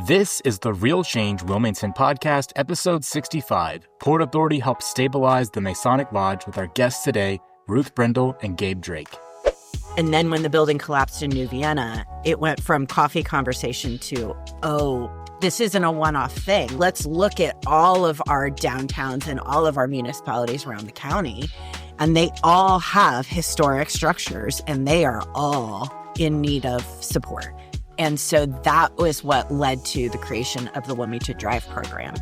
This is the Real Change Wilmington podcast, episode 65. Port Authority helps stabilize the Masonic Lodge with our guests today, Ruth Brindle and Gabe Drake. And then when the building collapsed in New Vienna, it went from coffee conversation to, oh, this isn't a one-off thing. Let's look at all of our downtowns and all of our municipalities around the county. And they all have historic structures, and they are all in need of support. And so that was what led to the creation of the Wilmington DRIVE Program.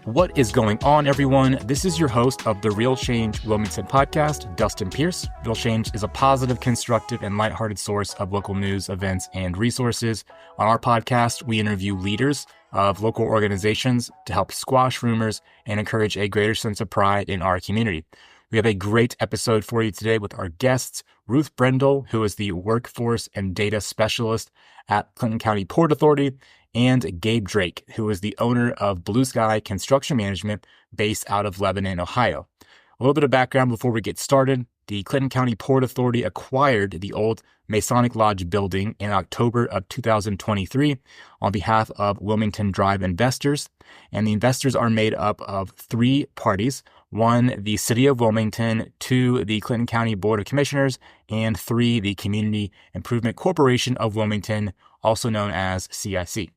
What is going on, everyone? This is your host of the Real Change Wilmington podcast, Dustin Pierce. Real Change is a positive, constructive, and lighthearted source of local news, events, and resources. On our podcast, we interview leaders of local organizations to help squash rumors and encourage a greater sense of pride in our community. We have a great episode for you today with our guests, Ruth Brindle, who is the Workforce and Data Specialist at Clinton County Port Authority, and Gabe Drake, who is the owner of Blue Sky Construction Management based out of Lebanon, Ohio. A little bit of background before we get started. The Clinton County Port Authority acquired the old Masonic Lodge building in October of 2023 on behalf of Wilmington DRIVE investors. And the investors are made up of three parties. One, the City of Wilmington, two, the Clinton County Board of Commissioners, and three, the Community Improvement Corporation of Wilmington, also known as CIC.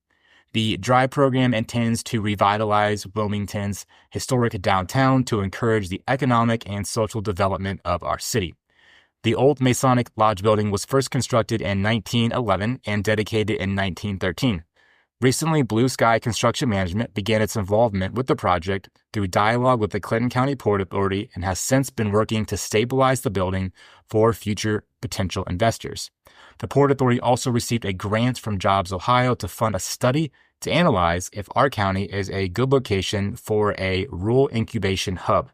The DRIVE program intends to revitalize Wilmington's historic downtown to encourage the economic and social development of our city. The old Masonic Lodge building was first constructed in 1911 and dedicated in 1913. Recently, Blue Sky Construction Management began its involvement with the project through dialogue with the Clinton County Port Authority and has since been working to stabilize the building for future potential investors. The Port Authority also received a grant from JobsOhio to fund a study to analyze if our county is a good location for a rural incubation hub.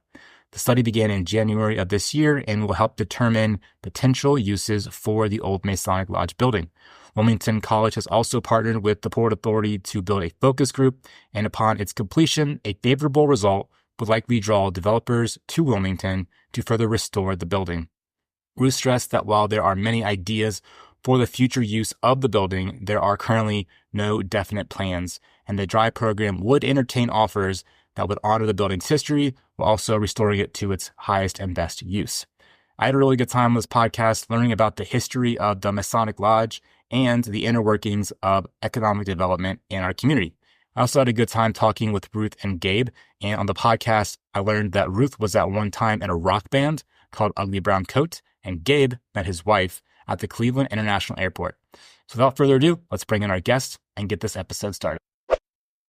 The study began in January of this year and will help determine potential uses for the old Masonic Lodge building. Wilmington College has also partnered with the Port Authority to build a focus group, and upon its completion, a favorable result would likely draw developers to Wilmington to further restore the building. Ruth stressed that while there are many ideas for the future use of the building, there are currently no definite plans, and the DRIVE program would entertain offers that would honor the building's history while also restoring it to its highest and best use. I had a really good time on this podcast learning about the history of the Masonic Lodge and the inner workings of economic development in our community. I also had a good time talking with Ruth and Gabe, and on the podcast, I learned that Ruth was at one time in a rock band called Ugly Brown Coat, and Gabe met his wife at the Cleveland International Airport. So without further ado, let's bring in our guests and get this episode started.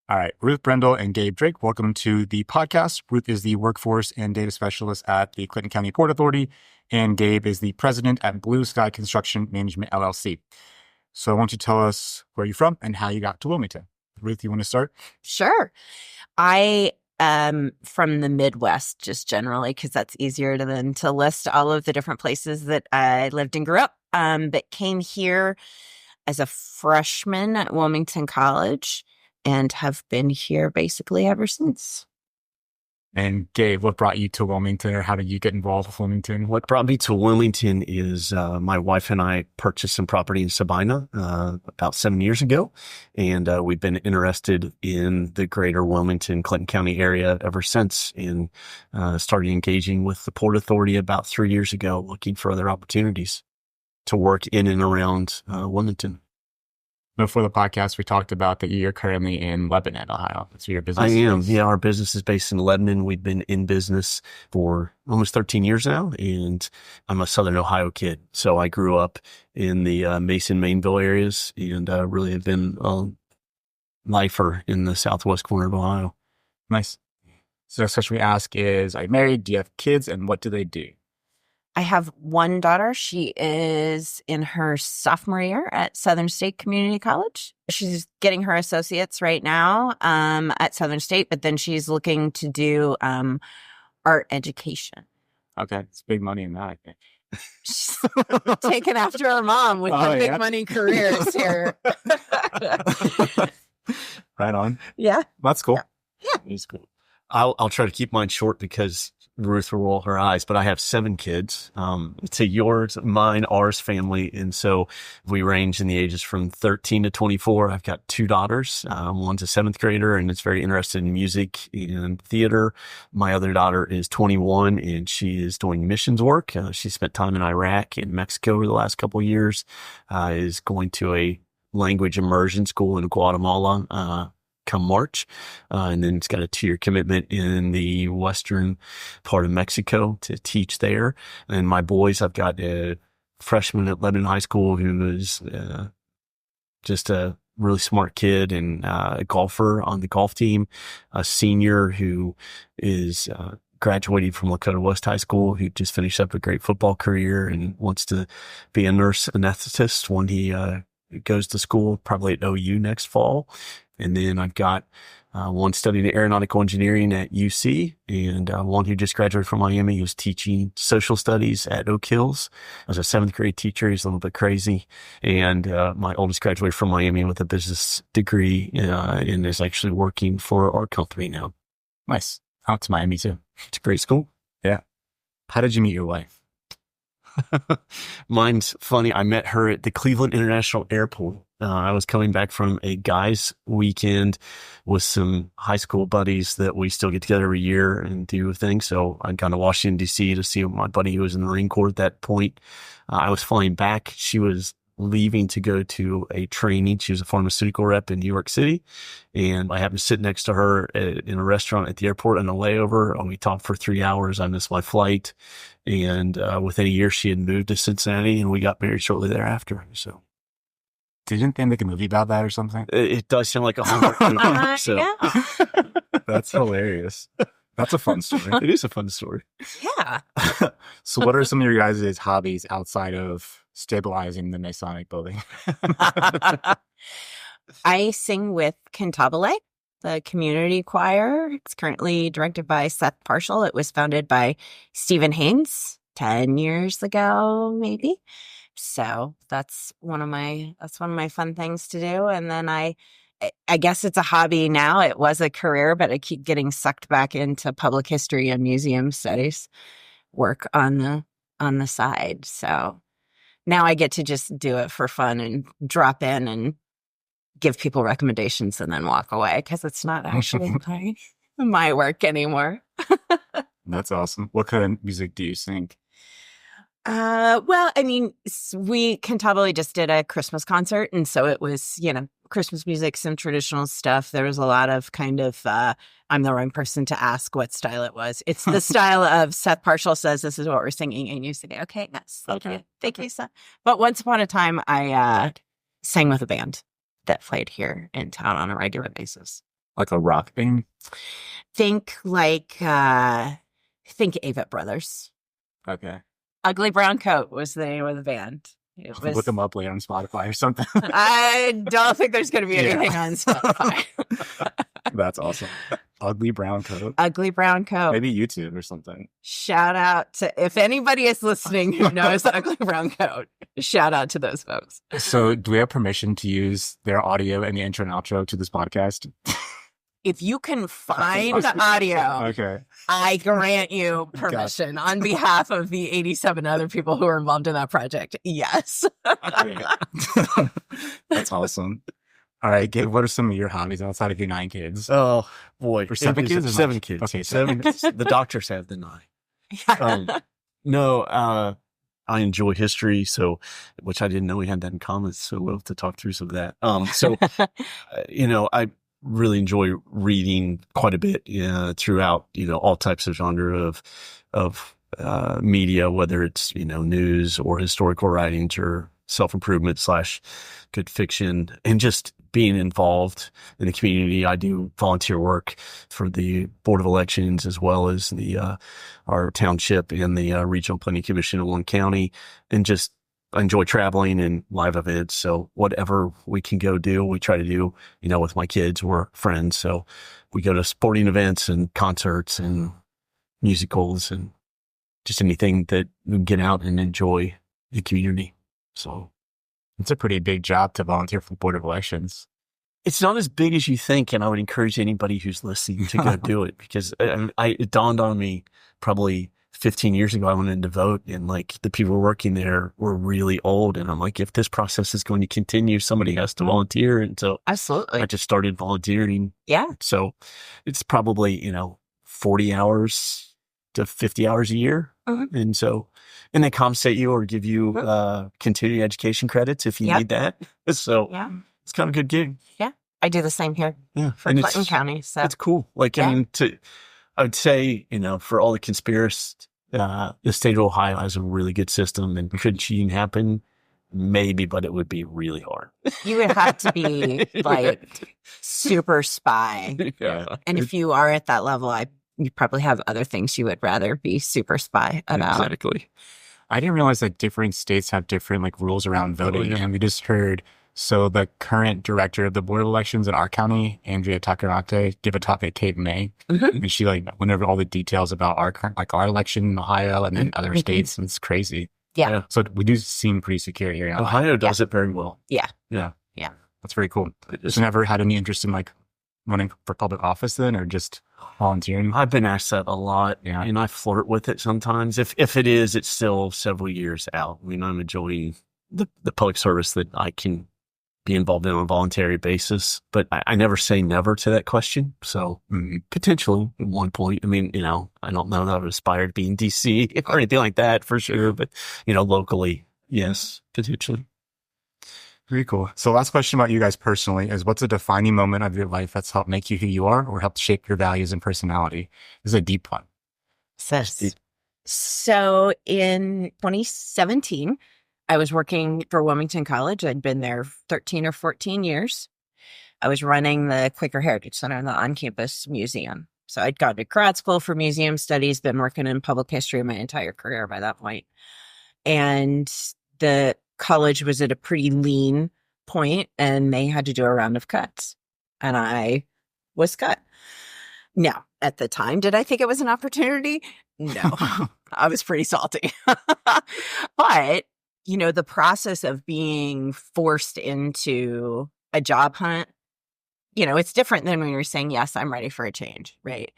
All right, Ruth Brindle and Gabe Drake, welcome to the podcast. Ruth is the Workforce and Data Specialist at the Clinton County Port Authority, and Gabe is the President at Blue Sky Construction Management, LLC. So why don't you tell us where you're from and how you got to Wilmington? Ruth, you want to start? Sure. I am from the Midwest, just generally, because that's easier than to list all of the different places that I lived and grew up, but came here as a freshman at Wilmington College and have been here basically ever since. And Gabe, what brought you to Wilmington, or how did you get involved with Wilmington? What brought me to Wilmington is my wife and I purchased some property in Sabina about 7 years ago, and we've been interested in the greater Wilmington, Clinton County area ever since, and started engaging with the Port Authority about 3 years ago, looking for other opportunities to work in and around Wilmington. Before the podcast, we talked about that you're currently in Lebanon, Ohio. That's where your business I am. is. Yeah, our business is based in Lebanon. We've been in business for almost 13 years now, and I'm a Southern Ohio kid. So I grew up in the Mason, Mainville areas, and really have been a lifer in the southwest corner of Ohio. Nice. So the question we ask is, are you married? Do you have kids? And what do they do? I have one daughter. She is in her sophomore year at Southern State Community College. She's getting her associates right now at Southern State, but then she's looking to do art education. Okay, it's big money in that, I think. She's taken after her mom with the big money careers here. Right on. Yeah. That's cool. Yeah. It's cool. I'll try to keep mine short because Ruth will roll her eyes, but I have 7 kids. It's a yours, mine, ours family. And so we range in the ages from 13 to 24. I've got 2 daughters. One's a 7th grader and is very interested in music and theater. My other daughter is 21 and she is doing missions work. She spent time in Iraq and Mexico over the last couple of years, is going to a language immersion school in Guatemala, come March. And then it's got a 2-year commitment in the western part of Mexico to teach there. And my boys, I've got a freshman at Lebanon High School who is just a really smart kid and a golfer on the golf team, a senior who is graduated from Lakota West High School, who just finished up a great football career and wants to be a nurse anesthetist when he goes to school, probably at OU next fall. And then I've got one studying aeronautical engineering at UC and one who just graduated from Miami who's teaching social studies at Oak Hills. I was a 7th grade teacher. He's a little bit crazy. And my oldest graduated from Miami with a business degree and is actually working for our company now. Nice. Out to Miami too. It's a great school. Yeah. How did you meet your wife? Mine's funny. I met her at the Cleveland International Airport. I was coming back from a guys' weekend with some high school buddies that we still get together every year and do things. So I'd gone to Washington, D.C. to see my buddy who was in the Marine Corps at that point. I was flying back. She was leaving to go to a training. She was a pharmaceutical rep in New York City. And I happened to sit next to her in a restaurant at the airport on a layover. And we talked for 3 hours. I missed my flight. And within a year, she had moved to Cincinnati and we got married shortly thereafter. So. Didn't they make a movie about that or something? It does sound like a Hallmark movie. So. Yeah. That's hilarious. That's a fun story. It is a fun story. Yeah. So what are some of your guys' hobbies outside of stabilizing the Masonic building? I sing with Cantabile, the community choir. It's currently directed by Seth Parshall. It was founded by Stephen Haynes 10 years ago, maybe. So that's one of my fun things to do. And then I guess it's a hobby now. It was a career, but I keep getting sucked back into public history and museum studies work on the side. So now I get to just do it for fun and drop in and give people recommendations and then walk away because it's not actually my work anymore. That's awesome. What kind of music do you sing? Well, I mean, we Cantabile just did a Christmas concert. And so it was, Christmas music, some traditional stuff. There was a lot of kind of, I'm the wrong person to ask what style it was. It's the style of Seth Parshall says, this is what we're singing. And you say, okay, yes. Okay. Thank you, Seth. But once upon a time, I sang with a band that played here in town on a regular basis. Like a rock band? Think Avett Brothers. Okay. Ugly Brown Coat was the name of the band. It was, look them up later on Spotify or something. I don't think there's going to be anything on Spotify. That's awesome. Ugly Brown Coat. Ugly Brown Coat. Maybe YouTube or something. Shout out to, if anybody is listening who knows Ugly Brown Coat, shout out to those folks. So do we have permission to use their audio in the intro and outro to this podcast? If you can find the audio, okay, I grant you permission on behalf of the 87 other people who are involved in that project. Yes. That's awesome. All right, Gabe, what are some of your hobbies outside of your 9 kids? Oh, boy. Or 7 kids? Or 7 kids. Okay, 7. The doctors have the 9. No, I enjoy history, which I didn't know we had that in common. So we'll have to talk through some of that. I really enjoy reading quite a bit throughout, all types of genre of media, whether it's, news or historical writings or self-improvement / good fiction, and just being involved in the community. I do volunteer work for the Board of Elections as well as our township and the Regional Planning Commission in one county, and just I enjoy traveling and live events. So whatever we can go do, we try to do, with my kids. We're friends. So we go to sporting events and concerts and musicals and just anything that we can get out and enjoy the community. So it's a pretty big job to volunteer for the Board of Elections. It's not as big as you think, and I would encourage anybody who's listening to go do it, because it dawned on me probably 15 years ago. I went in to vote, and like the people working there were really old, and I'm like, if this process is going to continue, somebody has to volunteer. And so Absolutely. I just started volunteering. Yeah. So it's probably 40 hours to 50 hours a year, and they compensate you or give you continuing education credits if you need that. So it's kind of a good gig. Yeah. I do the same here for and Clinton County. So it's cool. Like, I mean, I would say, for all the conspiracy, the state of Ohio has a really good system, and could cheating happen? Maybe, but it would be really hard. You would have to be like super spy. Yeah. And if you are at that level, you probably have other things you would rather be super spy about. Exactly. I didn't realize that different states have different like rules around voting. And we just heard, so the current director of the Board of Elections in our county, Andrea Takarate, gave a talk at Cape May. And she went over all the details about our election in Ohio and then other states. And it's crazy. Yeah. So we do seem pretty secure here. Ohio does it very well. Yeah. Yeah. Yeah. That's very cool. So never had any interest in like running for public office then, or just volunteering? I've been asked that a lot, and I flirt with it sometimes. If it is, it's still several years out. I mean, I'm enjoying the public service that I can be involved in on a voluntary basis, but I never say never to that question. So potentially at one point, I mean, I don't know that I would aspire to be in DC or anything like that for sure, but locally, yes, potentially. Very cool. So last question about you guys personally is, what's a defining moment of your life that's helped make you who you are or helped shape your values and personality? This is a deep one. So in 2017, I was working for Wilmington College. I'd been there 13 or 14 years. I was running the Quaker Heritage Center and the on-campus museum. So I'd gone to grad school for museum studies, been working in public history my entire career by that point. And the college was at a pretty lean point, and they had to do a round of cuts. And I was cut. Now, at the time, did I think it was an opportunity? No. I was pretty salty. But, the process of being forced into a job hunt, it's different than when you're saying, yes, I'm ready for a change, right?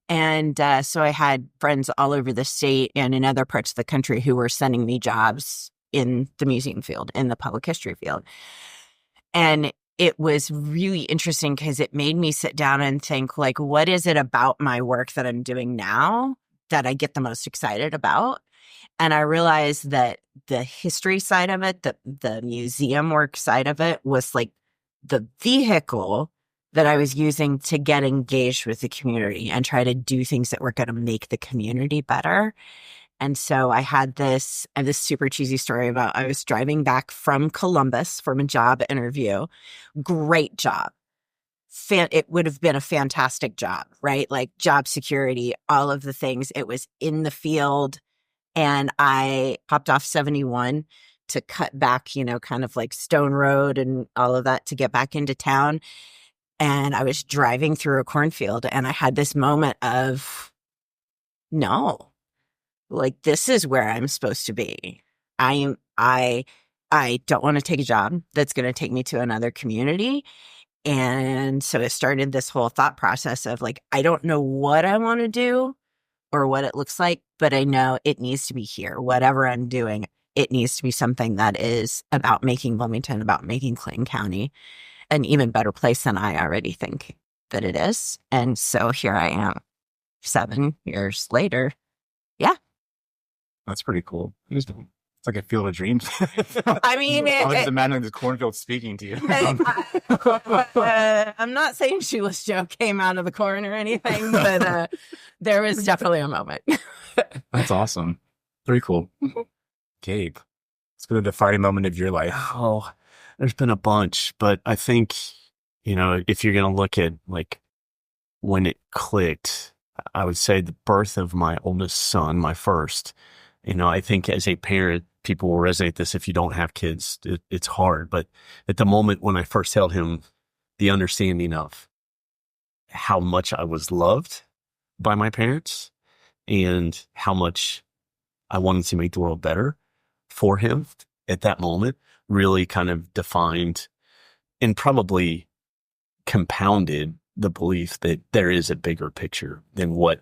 And so I had friends all over the state and in other parts of the country who were sending me jobs in the museum field, in the public history field. And it was really interesting because it made me sit down and think, like, what is it about my work that I'm doing now that I get the most excited about? And I realized that the history side of it, the museum work side of it, was like the vehicle that I was using to get engaged with the community and try to do things that were going to make the community better. And so I had this super cheesy story about, I was driving back from Columbus from a job interview. Great job. It would have been a fantastic job, right? Like job security, all of the things. It was in the field. And I hopped off 71 to cut back, kind of like Stone Road and all of that to get back into town. And I was driving through a cornfield, and I had this moment of, no, like, this is where I'm supposed to be. I don't want to take a job that's going to take me to another community. And so it started this whole thought process of like, I don't know what I want to do or what it looks like, but I know it needs to be here. Whatever I'm doing, it needs to be something that is about making Wilmington, about making Clinton County an even better place than I already think that it is. And so here I am 7 years later. Yeah. That's pretty cool. It's like a field of dreams. I mean, I was imagining this cornfield speaking to you. I'm not saying Shoeless Joe came out of the corn or anything, but there was definitely a moment. That's awesome. Pretty cool. Gabe, it's been a defining moment of your life. Oh, there's been a bunch, but I think, if you're going to look at like when it clicked, I would say the birth of my oldest son, my first. I think as a parent, people will resonate this. If you don't have kids, it's hard. But at the moment when I first held him, the understanding of how much I was loved by my parents and how much I wanted to make the world better for him at that moment really kind of defined and probably compounded the belief that there is a bigger picture than what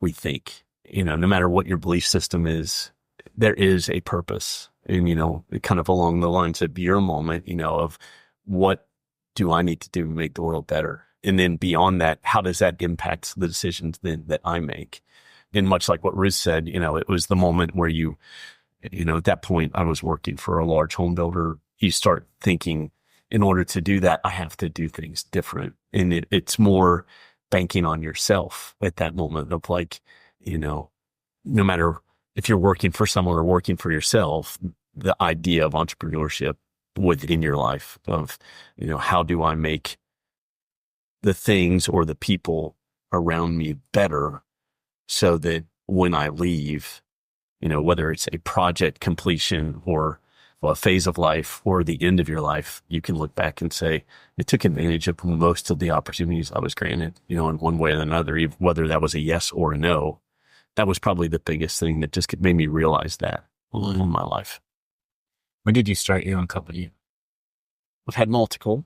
we think. No matter what your belief system is, there is a purpose. And, kind of along the lines of your moment, of what do I need to do to make the world better? And then beyond that, how does that impact the decisions then that I make? And much like what Ruth said, it was the moment where at that point I was working for a large home builder. You start thinking, in order to do that, I have to do things different. And it's more banking on yourself at that moment of like, no matter if you're working for someone or working for yourself, the idea of entrepreneurship within your life of, how do I make the things or the people around me better so that when I leave, whether it's a project completion or a phase of life or the end of your life, you can look back and say, it took advantage of most of the opportunities I was granted, in one way or another, whether that was a yes or a no. That was probably the biggest thing that just made me realize that in my life. When did you start your own company? I've had multiple.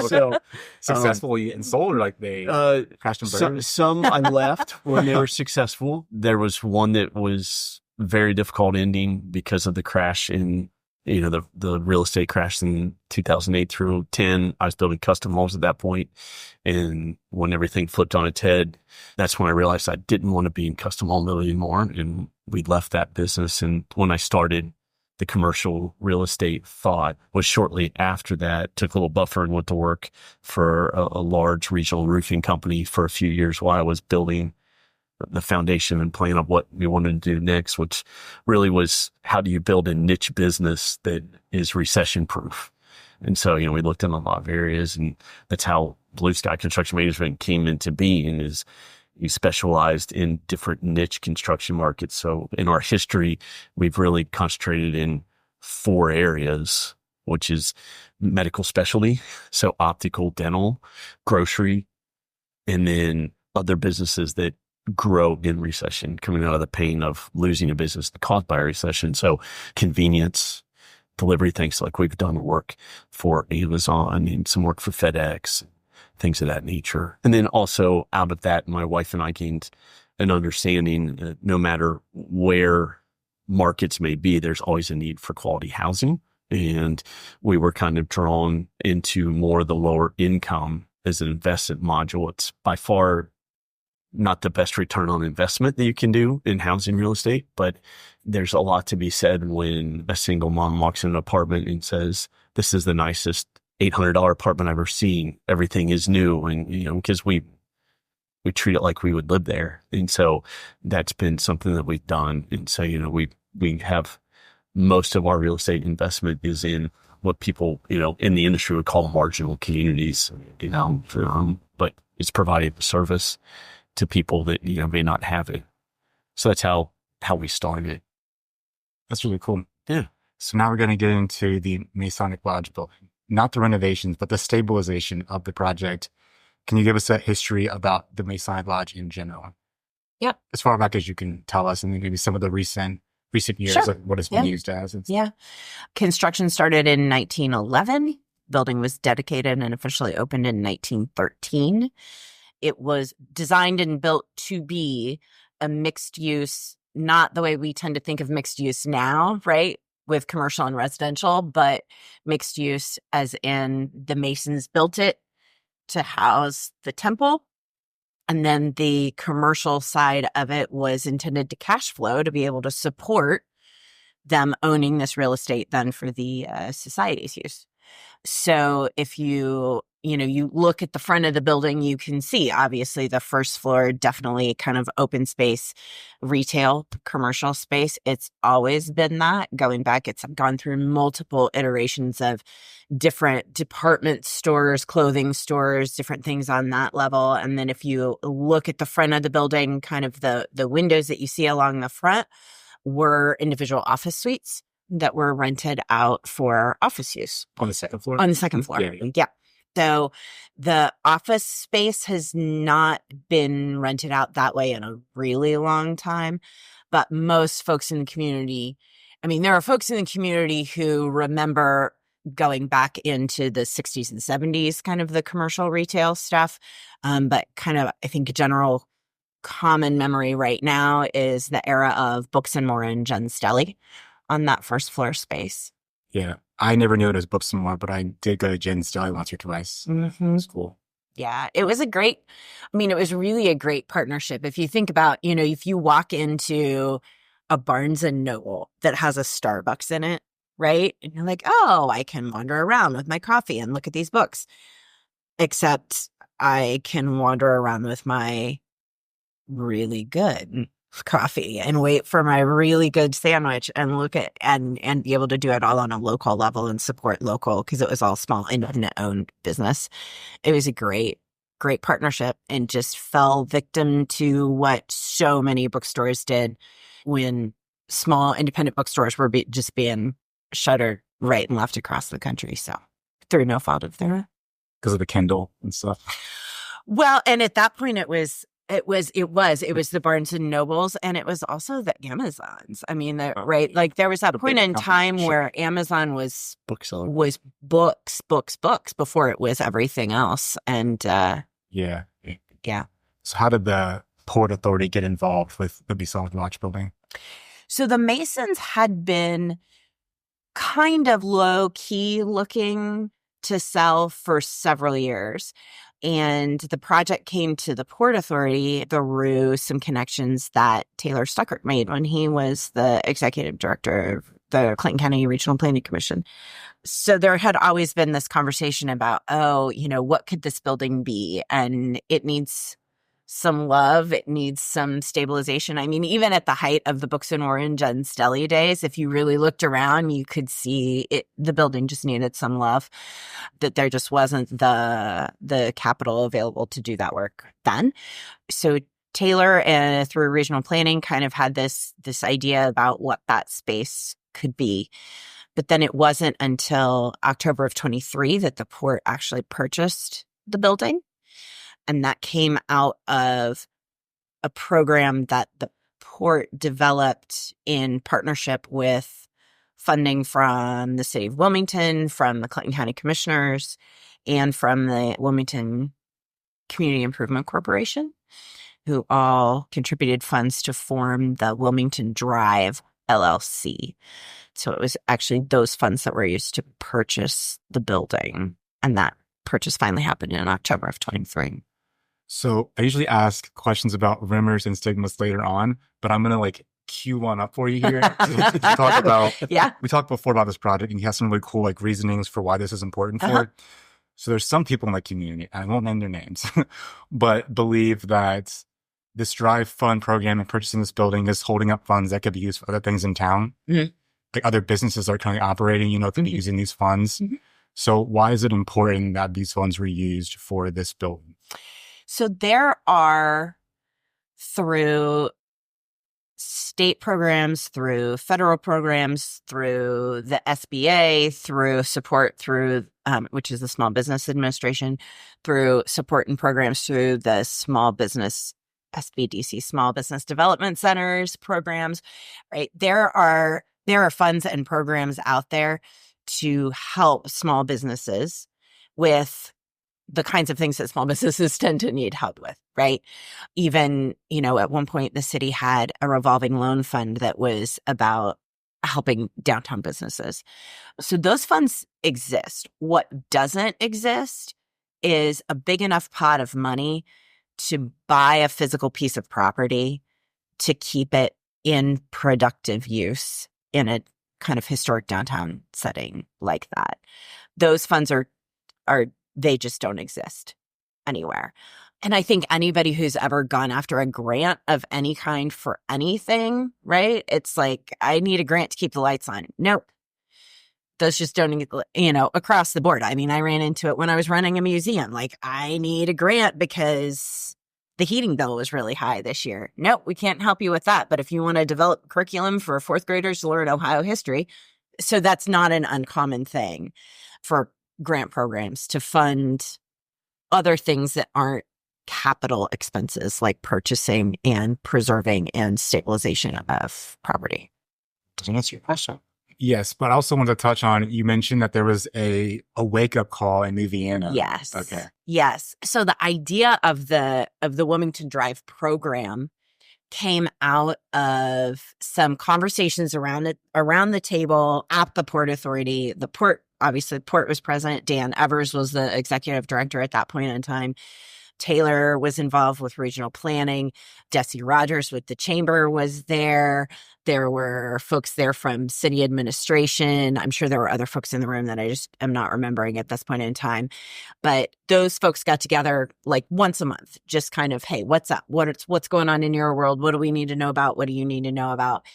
So successfully and sold, or like they crashed and burned? Some I left when they were successful. There was one that was very difficult ending because of the crash in, the real estate crash in 2008 through 10. I was building custom homes at that point. And when everything flipped on its head, that's when I realized I didn't want to be in custom home building anymore. And we left that business. And when I started the commercial real estate thought was shortly after that, took a little buffer and went to work for a large regional roofing company for a few years while I was building the foundation and plan of what we wanted to do next, which really was, how do you build a niche business that is recession proof? And so, we looked in a lot of areas, and that's how Blue Sky Construction Management came into being, is you specialized in different niche construction markets. So in our history, we've really concentrated in 4 areas, which is medical specialty, so optical, dental, grocery, and then other businesses that grow in recession, coming out of the pain of losing a business caused by a recession. So convenience, delivery, things like we've done work for Amazon and some work for FedEx, things of that nature. And then also out of that, my wife and I gained an understanding, no matter where markets may be, there's always a need for quality housing. And we were kind of drawn into more of the lower income as an investment module. It's by far not the best return on investment that you can do in housing real estate, but there's a lot to be said when a single mom walks in an apartment and says, this is the nicest $800 apartment I've ever seen. everything is new. And, because we treat it like we would live there. And so that's been something that we've done. And so, we have most of our real estate investment is in what people, in the industry would call marginal communities, but it's providing a service to people that, may not have it. So that's how we started. That's really cool. Yeah. So now we're going to get into the Masonic Lodge building, not the renovations, but the stabilization of the project. Can you give us a history about the Masonic Lodge in general? Yeah. As far back as you can tell us, and then maybe some of the recent years, Sure. like what it's been used as. Yeah. Construction started in 1911. Building was dedicated and officially opened in 1913. It was designed and built to be a mixed use, not the way we tend to think of mixed use now, right? With commercial and residential, but mixed use as in the Masons built it to house the temple. And then the commercial side of it was intended to cash flow to be able to support them owning this real estate then for the society's use. So if you look at the front of the building, you can see obviously the first floor, definitely kind of open space, retail, commercial space. It's always been that going back. It's gone through multiple iterations of different department stores, clothing stores, different things on that level. And then if you look at the front of the building, kind of the windows that you see along the front were individual office suites that were rented out for office use. On the second floor? On the second floor. Yeah. So the office space has not been rented out that way in a really long time. But most folks in the community, there are folks in the community who remember going back into the 60s and 70s, kind of the commercial retail stuff. But kind of, I think, a general common memory right now is the era of Books and More and Jen's Deli on that first floor space. Yeah. I never knew it was Books and More, but I did go to Jen's Deli once or twice. Mm-hmm. It was cool. Yeah, it was it was really a great partnership. If you think about, if you walk into a Barnes and Noble that has a Starbucks in it, right? And you're like, oh, I can wander around with my coffee and look at these books. Except I can wander around with my really good coffee and wait for my really good sandwich and look at and be able to do it all on a local level and support local, because it was all small independent owned business. It was a great partnership, and just fell victim to what so many bookstores did when small independent bookstores were just being shuttered right and left across the country. So through no fault of their own. Because of the Kindle and stuff. Well, and at that point it was the Barnes and Nobles, and it was also the Amazons. I mean, right? Like there was that point in time where Amazon was books before it was everything else. And yeah. So how did the Port Authority get involved with the Masonic Lodge building? So the Masons had been kind of low key looking to sell for several years. And the project came to the Port Authority through some connections that Taylor Stuckert made when he was the executive director of the Clinton County Regional Planning Commission. So there had always been this conversation about, what could this building be? And it needs some love. It needs some stabilization. I mean, even at the height of the Books and More and Jen's Deli days, if you really looked around, you could see the building just needed some love, that there just wasn't the capital available to do that work then. So Taylor, through regional planning, kind of had this idea about what that space could be. But then it wasn't until October of 23 that the Port actually purchased the building. And that came out of a program that the Port developed in partnership with funding from the city of Wilmington, from the Clinton County Commissioners, and from the Wilmington Community Improvement Corporation, who all contributed funds to form the Wilmington DRIVE LLC. So it was actually those funds that were used to purchase the building. And that purchase finally happened in October of 23. So I usually ask questions about rumors and stigmas later on, but I'm going to cue one up for you here. to talk about, we talked before about this project, and you have some really cool reasonings for why this is important for it. So there's some people in the community, and I won't name their names, but believe that this Drive Fund program and purchasing this building is holding up funds that could be used for other things in town. Mm-hmm. Like other businesses are currently operating, could be using these funds. Mm-hmm. So why is it important that these funds were used for this building? So there are, through state programs, through federal programs, through the SBA, through support through, which is the Small Business Administration, through support and programs through the Small Business, SBDC, Small Business Development Centers programs, right? There are funds and programs out there to help small businesses with the kinds of things that small businesses tend to need help with, right? Even, at one point the city had a revolving loan fund that was about helping downtown businesses. So those funds exist. What doesn't exist is a big enough pot of money to buy a physical piece of property to keep it in productive use in a kind of historic downtown setting like that. Those funds are they just don't exist anywhere. And I think anybody who's ever gone after a grant of any kind for anything, right? It's like, I need a grant to keep the lights on. Nope. Those just don't, across the board. I mean, I ran into it when I was running a museum. I need a grant because the heating bill was really high this year. Nope, we can't help you with that. But if you want to develop curriculum for fourth graders to learn Ohio history, so that's not an uncommon thing for grant programs to fund other things that aren't capital expenses, like purchasing and preserving and stabilization of property. Doesn't answer your question. Yes, but I also want to touch on, you mentioned that there was a wake-up call in New Vienna. Yes. Okay. Yes. So the idea of the Wilmington DRIVE program came out of some conversations around the table at the Port Authority. The port was present. Dan Evers was the executive director at that point in time. Taylor was involved with regional planning. Desi Rogers with the chamber was there. There were folks there from city administration. I'm sure there were other folks in the room that I just am not remembering at this point in time. But those folks got together like once a month, just kind of, hey, what's up? What's going on in your world? What do we need to know about? What do you need to know about?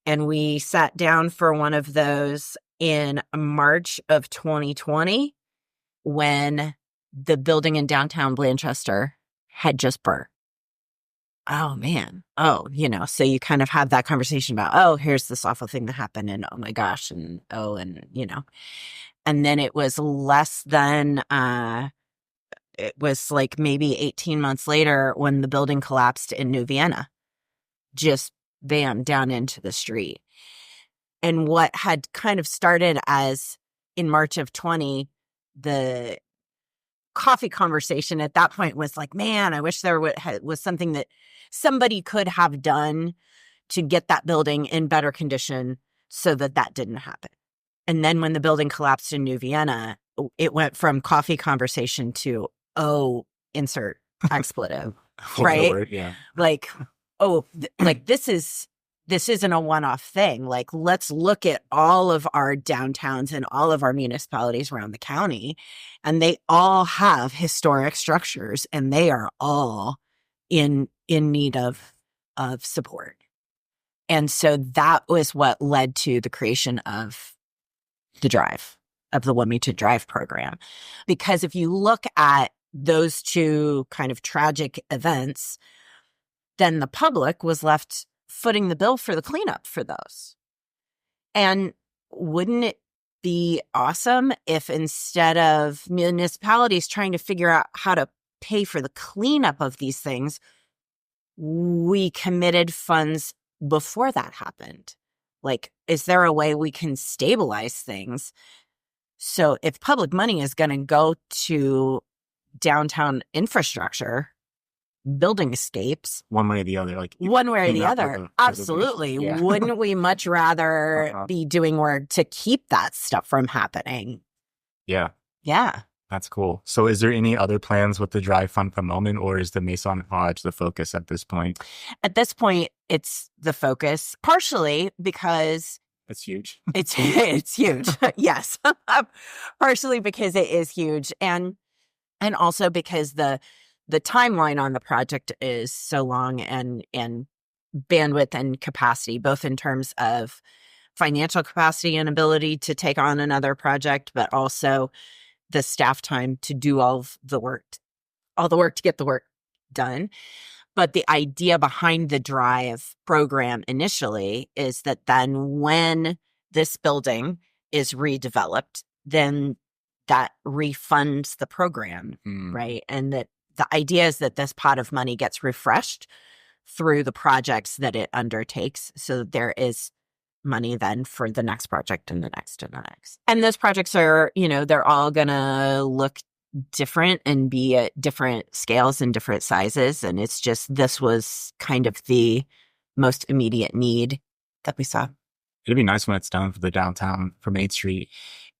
And we sat down for one of those in March of 2020 when the building in downtown Blanchester had just burned. Oh, man. Oh, so you kind of have that conversation about, oh, here's this awful thing that happened. And oh my gosh. And and then it was less than, it was like maybe 18 months later when the building collapsed in New Vienna, just bam, down into the street. And what had kind of started as in March of 20, the coffee conversation at that point was like, man, I wish there was something that somebody could have done to get that building in better condition so that didn't happen. And then when the building collapsed in New Vienna, it went from coffee conversation to, insert expletive, right? Yeah. Like, this isn't a one-off thing. Like, let's look at all of our downtowns and all of our municipalities around the county, and they all have historic structures, and they are all in need of support. And so that was what led to the creation of the Wilmington DRIVE program. Because if you look at those two kind of tragic events, then the public was left footing the bill for the cleanup for those. And wouldn't it be awesome if instead of municipalities trying to figure out how to pay for the cleanup of these things, we committed funds before that happened? Like, is there a way we can stabilize things? So if public money is going to go to downtown infrastructure, building escapes, one way or the other, absolutely. Yeah. Wouldn't we much rather be doing work to keep that stuff from happening? Yeah. Yeah. That's cool. So is there any other plans with the DRIVE Fund at the moment, or is the Masonic Lodge the focus at this point? At this point, it's the focus, partially because it's huge. It's huge. Yes. Partially because it is huge. And also because the timeline on the project is so long, and bandwidth and capacity, both in terms of financial capacity and ability to take on another project, but also the staff time to do all the work to get the work done. But the idea behind the DRIVE program initially is that then when this building is redeveloped, then that refunds the program, right? And that the idea is that this pot of money gets refreshed through the projects that it undertakes, so that there is money then for the next project and the next and the next. And those projects are, they're all going to look different and be at different scales and different sizes. And it's just, this was kind of the most immediate need that we saw. It'd be nice when it's done for the downtown, for Main Street.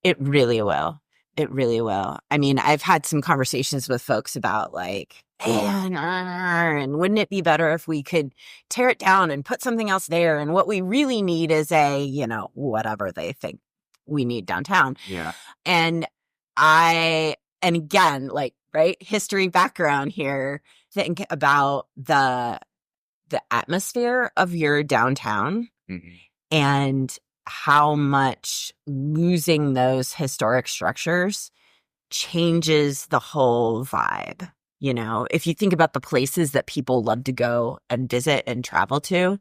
It really will. It really will. I mean, I've had some conversations with folks about like, and wouldn't it be better if we could tear it down and put something else there? And what we really need is a, whatever they think we need downtown. Yeah. And again, like, right, history background here, think about the atmosphere of your downtown and how much losing those historic structures changes the whole vibe. If you think about the places that people love to go and visit and travel to,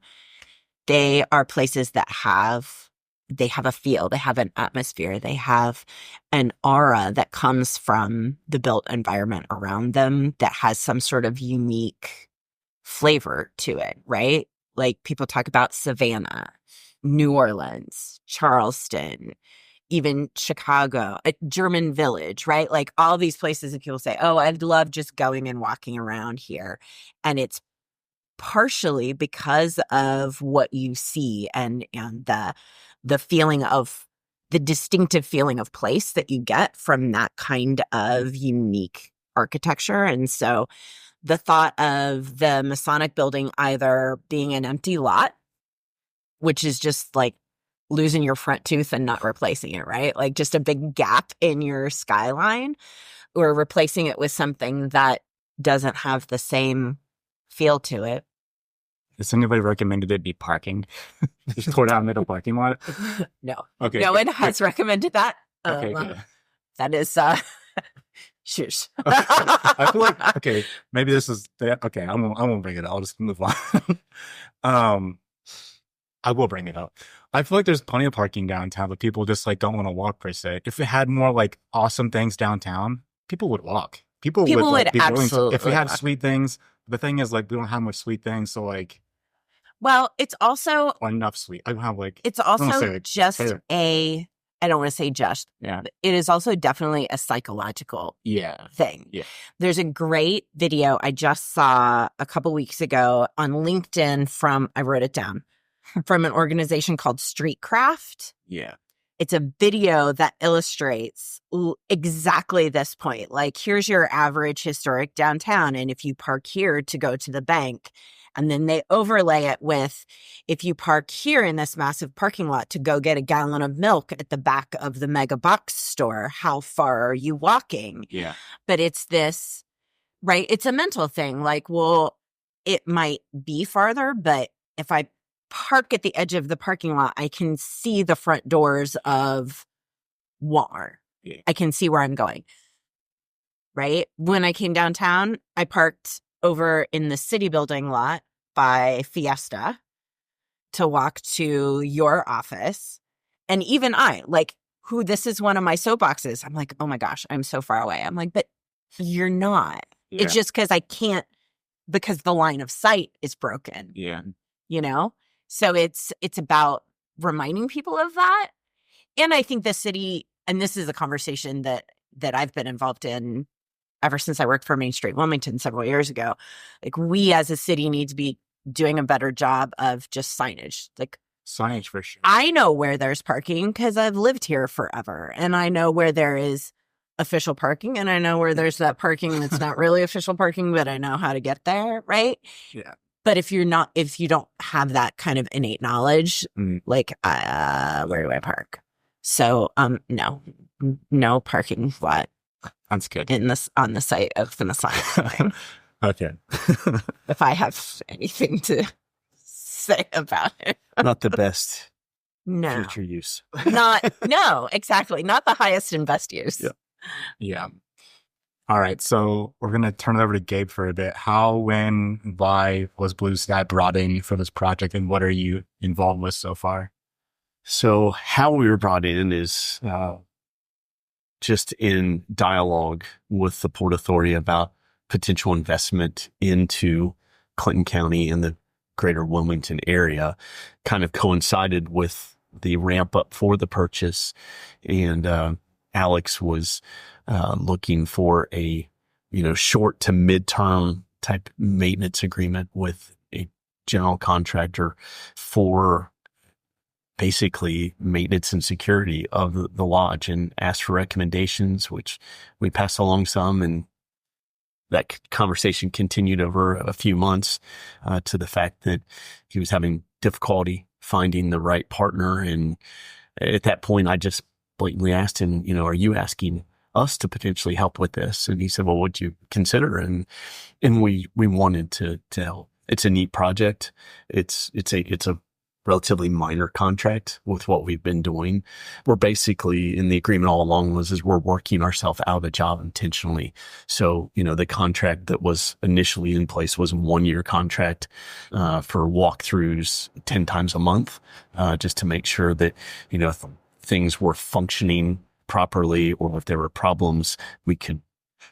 they are places that have a feel, they have an atmosphere, they have an aura that comes from the built environment around them that has some sort of unique flavor to it, right? Like people talk about Savannah, New Orleans, Charleston, even Chicago, a German Village, right? Like all these places that people say, oh, I'd love just going and walking around here. And it's partially because of what you see and the feeling of the distinctive feeling of place that you get from that kind of unique architecture. And so the thought of the Masonic building either being an empty lot, which is just like losing your front tooth and not replacing it, right? Like just a big gap in your skyline, or replacing it with something that doesn't have the same feel to it. Has anybody recommended it be parking? Just tore down middle parking lot? No. Okay. No one has recommended that. Okay. Good. That is, shush. I feel like, okay, maybe this is, okay, I won't bring it up. I'll just move on. I will bring it up. I feel like there's plenty of parking downtown, but people just like don't want to walk per se. If it had more like awesome things downtown, people would walk. People would like, be willing to, if we had sweet things. The thing is, like, we don't have much sweet things, so like, well, it's also enough sweet. I don't have like, it's also just a, I don't want to say just, yeah. It is also definitely a psychological thing. Yeah. There's a great video I just saw a couple weeks ago on LinkedIn from, I wrote it down, from an organization called Streetcraft. Yeah. It's a video that illustrates exactly this point. Like, here's your average historic downtown. And if you park here to go to the bank, and then they overlay it with, if you park here in this massive parking lot to go get a gallon of milk at the back of the mega box store, how far are you walking? Yeah. But it's this, right? It's a mental thing. Like, well, it might be farther, but if I park at the edge of the parking lot, I can see the front doors of Walmart. Yeah. I can see where I'm going. Right? When I came downtown, I parked over in the city building lot by Fiesta to walk to your office. And even I, like, this is one of my soapboxes. I'm like, oh my gosh, I'm so far away. I'm like, but you're not. Yeah. It's just because I can't, because the line of sight is broken. Yeah. You know? So it's about reminding people of that. And I think the city, and this is a conversation that I've been involved in ever since I worked for Main Street Wilmington several years ago. Like, we as a city need to be doing a better job of just signage. Like, signage for sure. I know where there's parking because I've lived here forever. And I know where there is official parking. And I know where there's that parking that's not really official parking, but I know how to get there. Right? Yeah. But if you don't have that kind of innate knowledge, like, where do I park? So, no parking lot. That's good. On the site of the Masonic. Okay. If I have anything to say about it. Not the best No. future use. No, exactly. Not the highest and best use. Yeah. All right, so we're going to turn it over to Gabe for a bit. How, when, why was Blue Sky brought in for this project, and what are you involved with so far? So how we were brought in is just in dialogue with the Port Authority about potential investment into Clinton County and the greater Wilmington area, kind of coincided with the ramp up for the purchase. And Alex was looking for a, short to midterm type maintenance agreement with a general contractor for basically maintenance and security of the lodge, and asked for recommendations, which we passed along some. And that conversation continued over a few months to the fact that he was having difficulty finding the right partner. And at that point, I just blatantly asked him, are you asking us to potentially help with this? And he said, well, would you consider? And we wanted to help. It's a neat project. It's a relatively minor contract with what we've been doing. We're basically, in the agreement all along is we're working ourselves out of a job intentionally. So, the contract that was initially in place was a 1-year contract for walkthroughs 10 times a month, just to make sure that, if things were functioning properly, or if there were problems, we could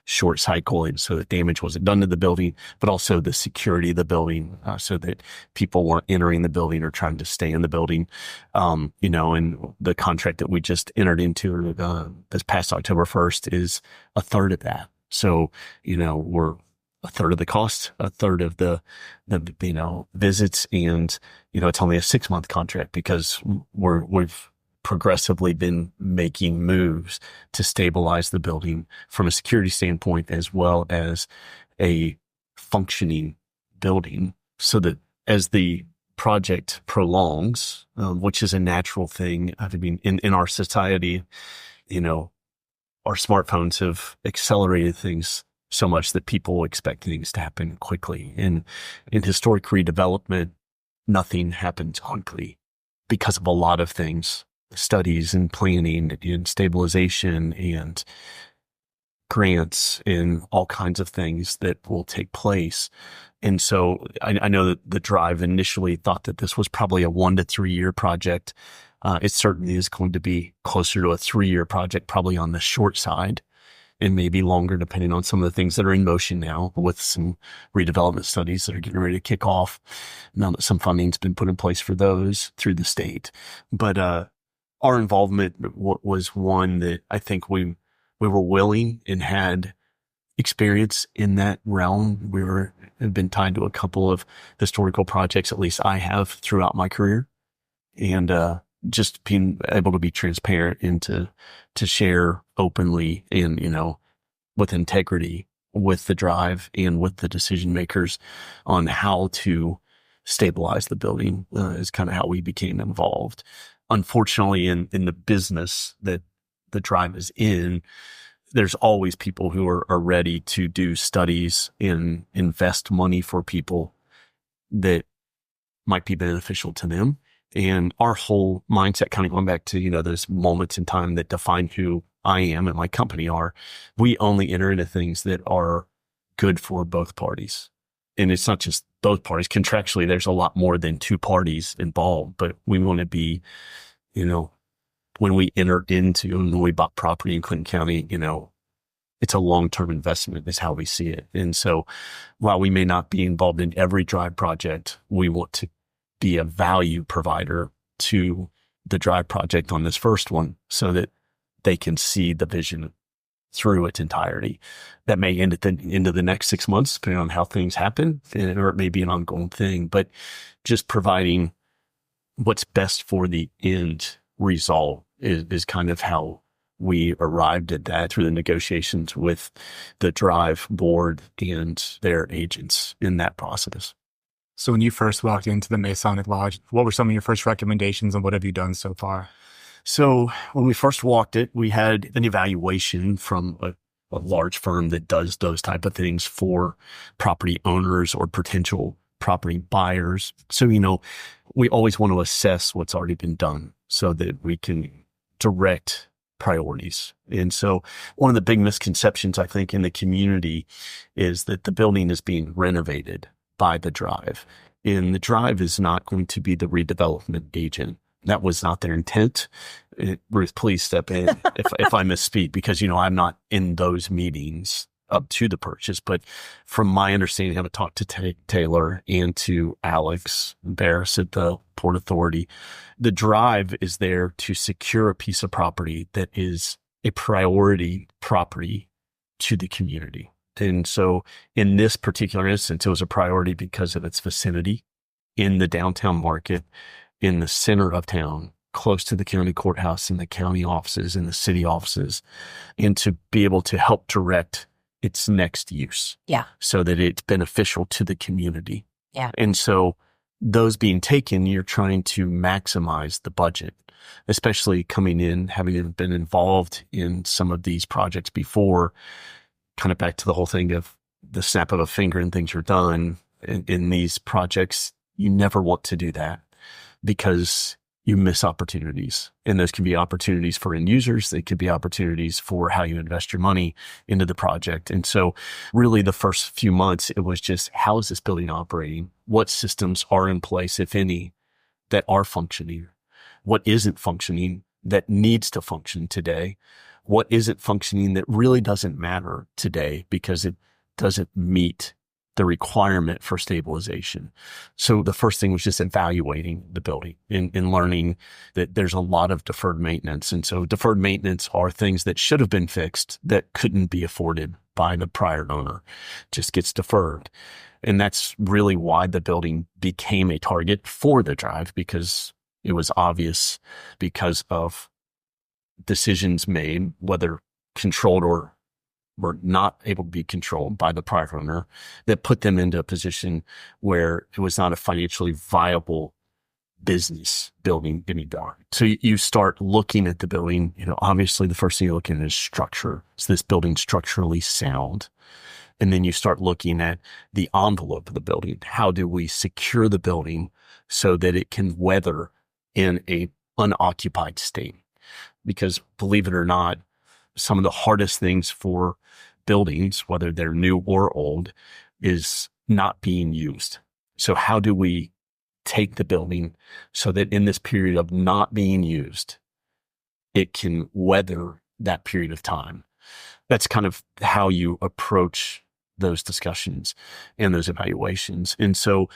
short cycle. And so that damage wasn't done to the building, but also the security of the building, so that people weren't entering the building or trying to stay in the building. And the contract that we just entered into, this past October 1st is a third of that. So, we're a third of the cost, a third of the visits. And, it's only a 6-month contract because we've progressively been making moves to stabilize the building from a security standpoint, as well as a functioning building, so that as the project prolongs, which is a natural thing. I mean, in our society, our smartphones have accelerated things so much that people expect things to happen quickly. And in historic redevelopment, nothing happens quickly because of a lot of things, studies and planning and stabilization and grants and all kinds of things that will take place. And so I know that the Drive initially thought that this was probably a 1 to 3 year project. It certainly is going to be closer to a 3-year project, probably on the short side, and maybe longer depending on some of the things that are in motion now, with some redevelopment studies that are getting ready to kick off now that some funding's been put in place for those through the state. But our involvement was one that I think we were willing and had experience in that realm. Have been tied to a couple of historical projects, at least I have, throughout my career. And just being able to be transparent and to share openly and, with integrity with the Drive and with the decision makers on how to stabilize the building is kind of how we became involved. Unfortunately, in the business that the Drive is in, there's always people who are ready to do studies and invest money for people that might be beneficial to them. And our whole mindset, kind of going back to, those moments in time that define who I am and my company are, we only enter into things that are good for both parties. And it's not just both parties. Contractually, there's a lot more than two parties involved, but we want to be, when we when we bought property in Clinton County, it's a long-term investment is how we see it. And so while we may not be involved in every Drive project, we want to be a value provider to the Drive project on this first one so that they can see the vision through its entirety. That may end at the end of the next 6 months, depending on how things happen, or it may be an ongoing thing, but just providing what's best for the end result is kind of how we arrived at that through the negotiations with the Drive board and their agents in that process. So when you first walked into the Masonic Lodge, what were some of your first recommendations and what have you done so far? So when we first walked it, we had an evaluation from a large firm that does those type of things for property owners or potential property buyers. So, we always want to assess what's already been done so that we can direct priorities. And so one of the big misconceptions, I think, in the community is that the building is being renovated by the Drive. And the Drive is not going to be the redevelopment agent. That was not their intent. Ruth, please step in if I misspeak, because, I'm not in those meetings up to the purchase. But from my understanding, having talked to Taylor and to Alex Barris at the Port Authority, the Drive is there to secure a piece of property that is a priority property to the community. And so in this particular instance, it was a priority because of its vicinity in the downtown market, in the center of town, close to the county courthouse and the county offices and the city offices, and to be able to help direct its next use. Yeah. So that it's beneficial to the community. Yeah. And so those being taken, you're trying to maximize the budget, especially coming in, having been involved in some of these projects before, kind of back to the whole thing of the snap of a finger and things are done. In these projects, you never want to do that because you miss opportunities. And those can be opportunities for end users. They could be opportunities for how you invest your money into the project. And so really the first few months, it was just, how is this building operating? What systems are in place, if any, that are functioning? What isn't functioning that needs to function today? what isn't functioning that really doesn't matter today because it doesn't meet the requirement for stabilization. So the first thing was just evaluating the building and learning that there's a lot of deferred maintenance. And so deferred maintenance are things that should have been fixed that couldn't be afforded by the prior owner, just gets deferred. And that's really why the building became a target for the drive, because it was obvious because of decisions made, whether controlled or were not able to be controlled by the prior owner, that put them into a position where it was not a financially viable business building anymore. So you start looking at the building, obviously the first thing you're looking at is structure. Is this building structurally sound? And then you start looking at the envelope of the building. How do we secure the building so that it can weather in a unoccupied state? Because believe it or not, some of the hardest things for buildings, whether they're new or old, is not being used. So how do we take the building so that in this period of not being used, it can weather that period of time? That's kind of how you approach those discussions and those evaluations. And so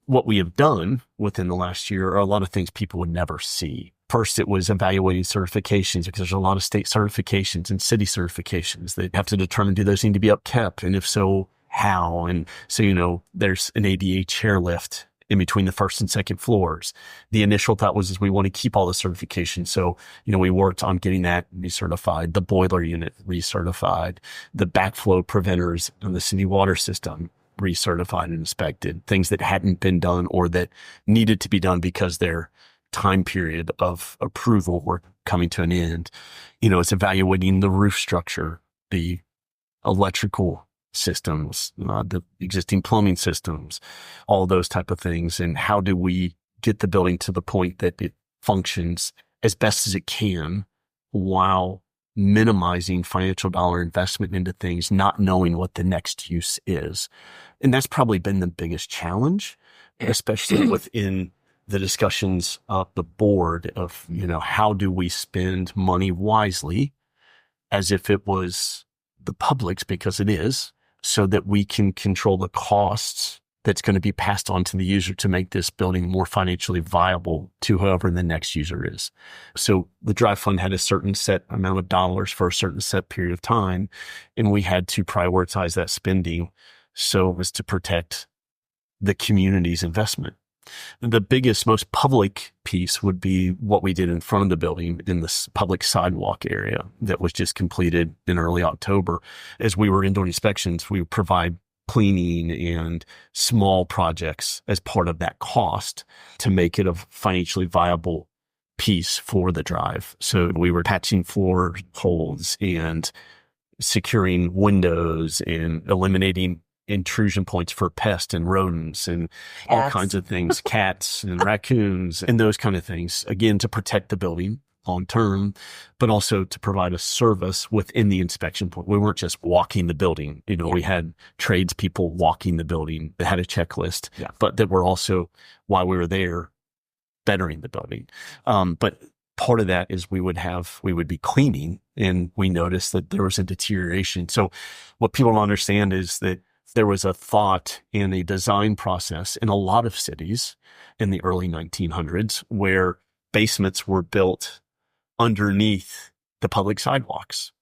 what we have done within the last year are a lot of things people would never see. First, it was evaluating certifications, because there's a lot of state certifications and city certifications that have to determine, do those need to be upkept? And if so, how? And so, there's an ADA chairlift in between the first and second floors. The initial thought was we want to keep all the certifications. So, we worked on getting that recertified, the boiler unit recertified, the backflow preventers on the city water system recertified and inspected, things that hadn't been done or that needed to be done because their time period of approval were coming to an end. It's evaluating the roof structure, the electrical systems, the existing plumbing systems, all those type of things. And how do we get the building to the point that it functions as best as it can while minimizing financial dollar investment into things, not knowing what the next use is. And that's probably been the biggest challenge, especially within the discussions of the board of, how do we spend money wisely as if it was the public's, because it is, so that we can control the costs that's going to be passed on to the user to make this building more financially viable to whoever the next user is. So the Drive Fund had a certain set amount of dollars for a certain set period of time, and we had to prioritize that spending so as to protect the community's investment. The biggest, most public piece would be what we did in front of the building in this public sidewalk area that was just completed in early October. As we were indoor inspections, we would provide cleaning and small projects as part of that cost to make it a financially viable piece for the drive. So we were patching floor holes and securing windows and eliminating intrusion points for pests and rodents and all kinds of things, cats and raccoons and those kind of things, again, to protect the building long term, but also to provide a service within the inspection point. We weren't just walking the building. We had tradespeople walking the building that had a checklist, but that were also, while we were there, bettering the building. But part of that is we would be cleaning, and we noticed that there was a deterioration. So what people don't understand is that there was a thought and a design process in a lot of cities in the early 1900s where basements were built underneath the public sidewalks.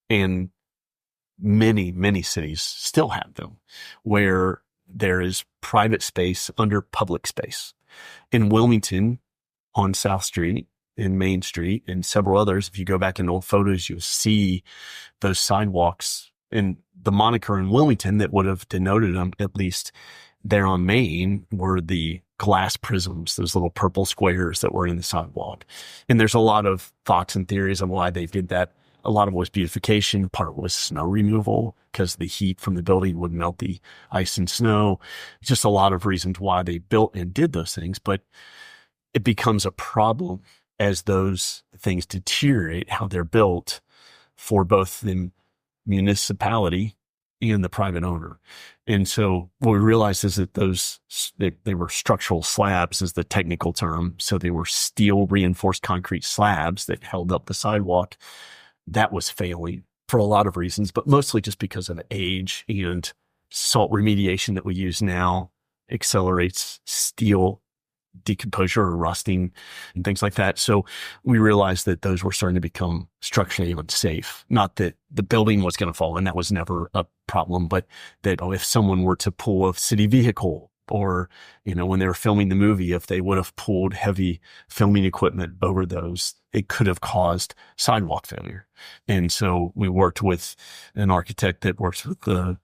And many, many cities still have them, where there is private space under public space. In Wilmington, on South Street, in Main Street, and several others, if you go back in old photos, you'll see those sidewalks. And the moniker in Wilmington that would have denoted them, at least there on Main, were the glass prisms, those little purple squares that were in the sidewalk. And there's a lot of thoughts and theories on why they did that. A lot of it was beautification. Part of it was snow removal, because the heat from the building would melt the ice and snow. Just a lot of reasons why they built and did those things. But it becomes a problem as those things deteriorate, how they're built, for both the municipality and the private owner. And so what we realized is that they were structural slabs is the technical term. So they were steel reinforced concrete slabs that held up the sidewalk. that was failing for a lot of reasons, but mostly just because of age, and salt remediation that we use now accelerates steel decomposure or rusting and things like that. So we realized that those were starting to become structurally unsafe. Not that the building was going to fall, and that was never a problem, but that if someone were to pull a city vehicle, or, when they were filming the movie, if they would have pulled heavy filming equipment over those, it could have caused sidewalk failure. And so we worked with an architect that works with the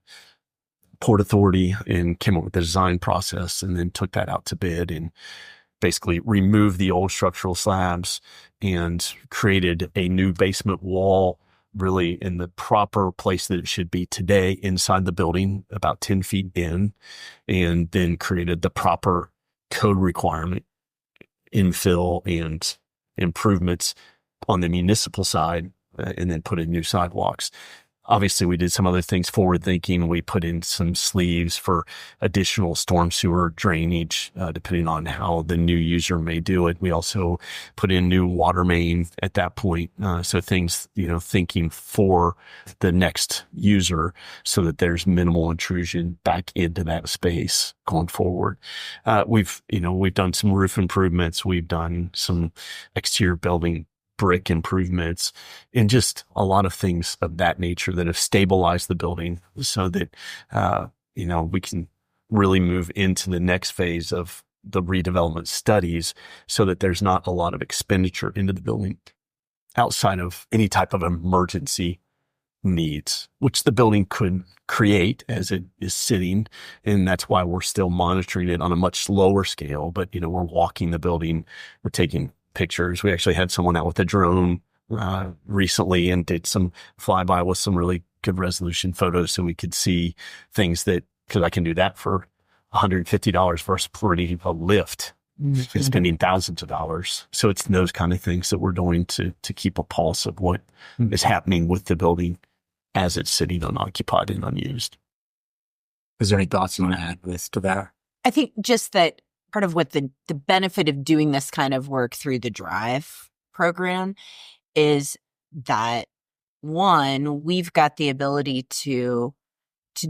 Port Authority and came up with the design process, and then took that out to bid and basically removed the old structural slabs and created a new basement wall really in the proper place that it should be today inside the building, about 10 feet in, and then created the proper code requirement, infill and improvements on the municipal side, and then put in new sidewalks. Obviously, we did some other things forward thinking. We put in some sleeves for additional storm sewer drainage, depending on how the new user may do it. We also put in new water main at that point. So things, thinking for the next user so that there's minimal intrusion back into that space going forward. We've done some roof improvements. We've done some exterior building brick improvements, and just a lot of things of that nature that have stabilized the building so that, we can really move into the next phase of the redevelopment studies so that there's not a lot of expenditure into the building outside of any type of emergency needs, which the building could create as it is sitting. And that's why we're still monitoring it on a much lower scale. But, we're walking the building, we're taking pictures. We actually had someone out with a drone recently and did some flyby with some really good resolution photos, so we could see things that, because I can do that for $150 versus putting a lift and spending thousands of dollars. So it's those kind of things that we're doing to keep a pulse of what is happening with the building as it's sitting unoccupied and unused. Is there any thoughts you want to add to that? I think just that part of what the benefit of doing this kind of work through the DRIVE program is that, one, we've got the ability to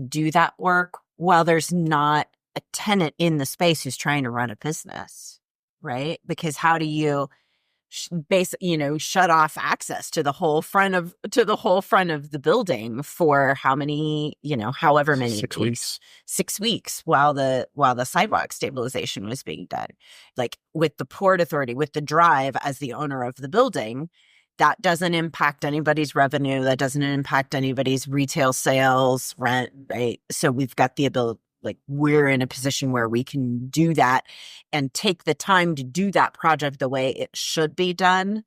do that work while there's not a tenant in the space who's trying to run a business, right? Because how do you shut off access to the whole front of the building for how many, however many 6 weeks. 6 weeks while the sidewalk stabilization was being done. Like with the Port Authority, with the DRIVE as the owner of the building, that doesn't impact anybody's revenue. That doesn't impact anybody's retail sales, rent, right? So we've got the ability, we're in a position where we can do that and take the time to do that project the way it should be done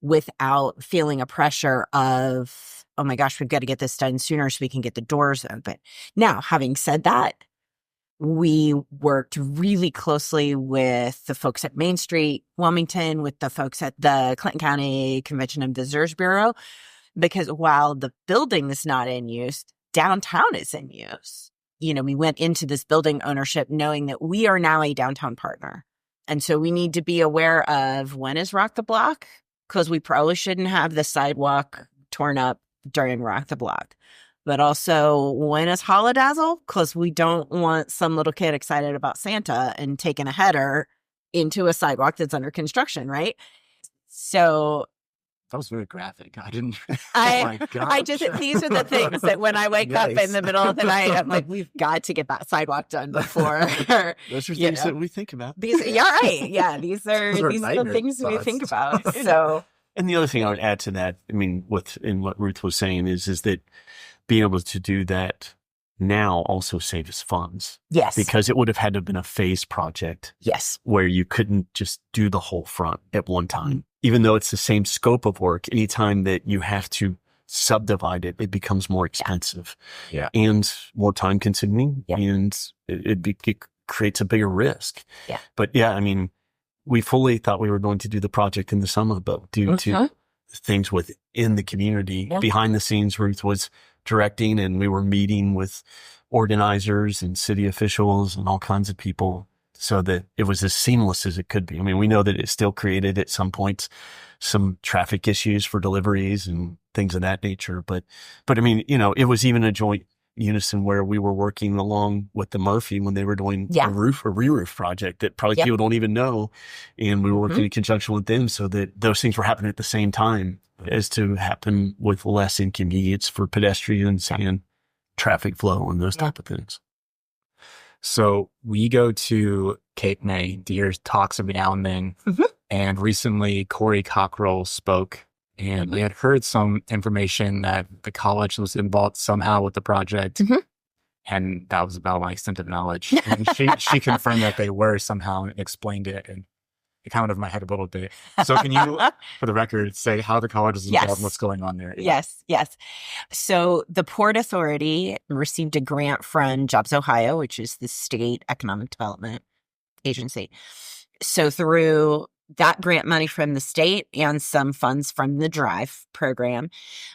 without feeling a pressure of, oh my gosh, we've got to get this done sooner so we can get the doors open. Now, having said that, we worked really closely with the folks at Main Street, Wilmington, with the folks at the Clinton County Convention and Visitors Bureau, because while the building is not in use, downtown is in use. We went into this building ownership knowing that we are now a downtown partner. And so we need to be aware of, when is Rock the Block? Because we probably shouldn't have the sidewalk torn up during Rock the Block. But also, when is Holodazzle? Because we don't want some little kid excited about Santa and taking a header into a sidewalk that's under construction, right? So that was very graphic. I didn't. Oh my God. These are the things that when I wake up in the middle of the night, I'm like, we've got to get that sidewalk done before. Those are things that we think about. These are the things we think about. So, and the other thing I would add to that, what Ruth was saying is that being able to do that now also saves funds. Yes. Because it would have had to have been a phased project. Yes. Where you couldn't just do the whole front at one time. Even though it's the same scope of work, anytime that you have to subdivide it, it becomes more expensive. Yeah. And more time consuming. Yeah. And it creates a bigger risk. Yeah. But we fully thought we were going to do the project in the summer, but due to things within the community, behind the scenes, Ruth was directing, and we were meeting with organizers and city officials and all kinds of people so that it was as seamless as it could be. I mean, we know that it still created at some points some traffic issues for deliveries and things of that nature. But I mean, it was even a joint unison where we were working along with the Murphy when they were doing a re-roof project that probably people don't even know. And we were working in conjunction with them so that those things were happening at the same time as to happen with less inconvenience for pedestrians and traffic flow and those type of things. So we go to Cape May to hear talks every now and then. And recently Corey Cockrell spoke, and we had heard some information that the college was involved somehow with the project. And that was about my extent of knowledge. And she confirmed that they were somehow and explained it. And it kind of went over my head a little bit. So can you, for the record, say how the college is involved and what's going on there? Yes. So the Port Authority received a grant from JobsOhio, which is the state economic development agency. So through that grant money from the state and some funds from the DRIVE program,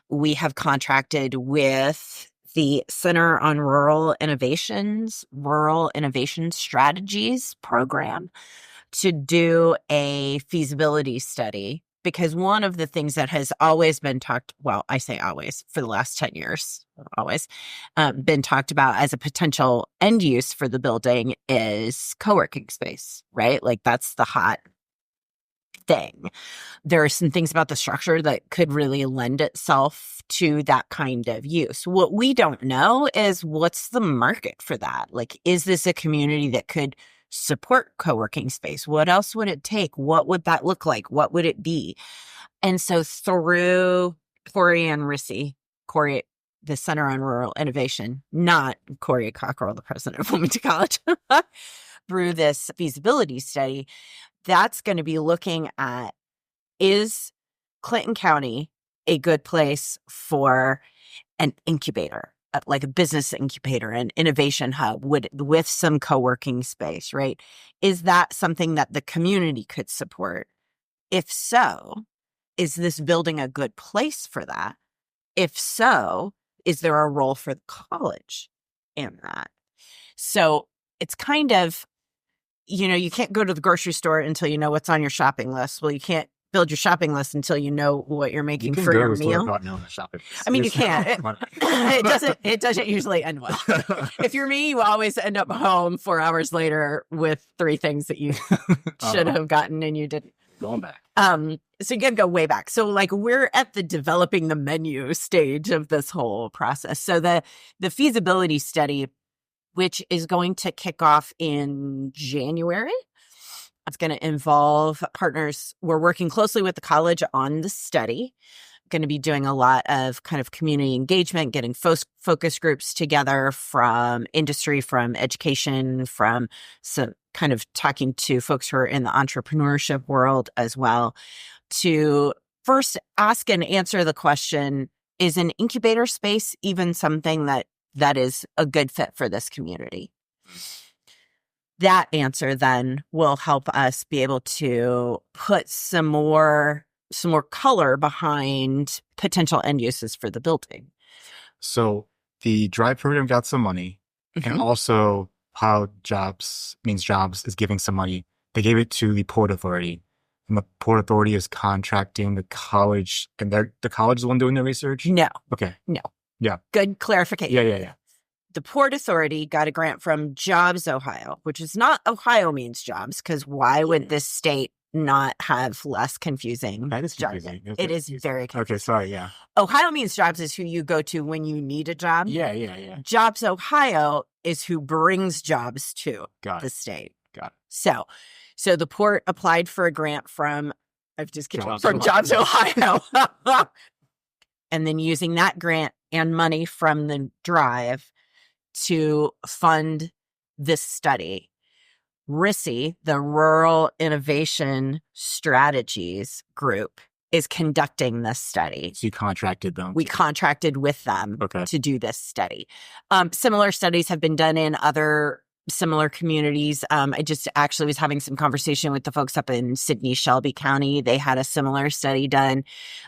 we have contracted with the Center on Rural Innovation Strategies program to do a feasibility study, because one of the things that has always been I say always, for the last 10 years, been talked about as a potential end use for the building is coworking space, right? Like that's the hot thing. There are some things about the structure that could really lend itself to that kind of use. What we don't know is what's the market for that? Like, is this a community that could support co-working space? What else would it take? What would that look like? What would it be? And so through Corey and Rissy, the Center on Rural Innovation, not Corey Cockrell, the president of Wilmington College, through this feasibility study, that's going to be looking at, is Clinton County a good place for an incubator, like a business incubator, an innovation hub with some co-working space, right? Is that something that the community could support? If so, is this building a good place for that? If so, is there a role for the college in that? So it's kind of, you can't go to the grocery store until you know what's on your shopping list. Well, you can't build your shopping list until you know what you're making for your meal. I mean, you can't. It doesn't usually end well. If you're me, you always end up home 4 hours later with 3 things that you should have gotten and you didn't. Going back. So you gotta go way back. So like we're at the developing the menu stage of this whole process. So the feasibility study, which is going to kick off in January, it's going to involve partners. We're working closely with the college on the study. Going to be doing a lot of kind of community engagement, getting focus groups together from industry, from education, from some kind of talking to folks who are in the entrepreneurship world as well, to first ask and answer the question, is an incubator space even something that is a good fit for this community? That answer then will help us be able to put some more color behind potential end uses for the building. So the DRIVE program got some money, and also how Jobs is giving some money. They gave it to the Port Authority, and the Port Authority is contracting the college, and the college is the one doing the research? No. Okay. No. Yeah. Good clarification. Yeah. The Port Authority got a grant from JobsOhio, which is not Ohio means jobs, because why would this state not have less confusing? That is confusing. It is very confusing. Okay, sorry, yeah. Ohio means jobs is who you go to when you need a job. Yeah. JobsOhio is who brings jobs to the state. Got it. So the port applied for a grant from JobsOhio. And then using that grant and money from the DRIVE to fund this study. Rissy, the Rural Innovation Strategies group, is conducting this study. So you contracted them? We contracted with them to do this study. Similar studies have been done in other similar communities. I just actually was having some conversation with the folks up in Sydney, Shelby County. They had a similar study done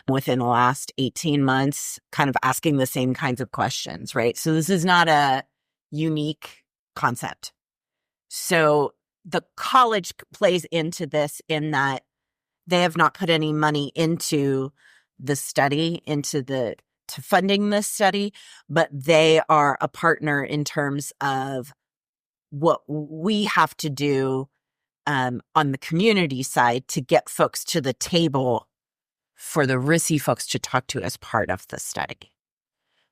within the last 18 months, kind of asking the same kinds of questions, right? So this is not a unique concept. So the college plays into this in that they have not put any money into the study, to funding this study, but they are a partner in terms of what we have to do on the community side to get folks to the table for the RISI folks to talk to as part of the study.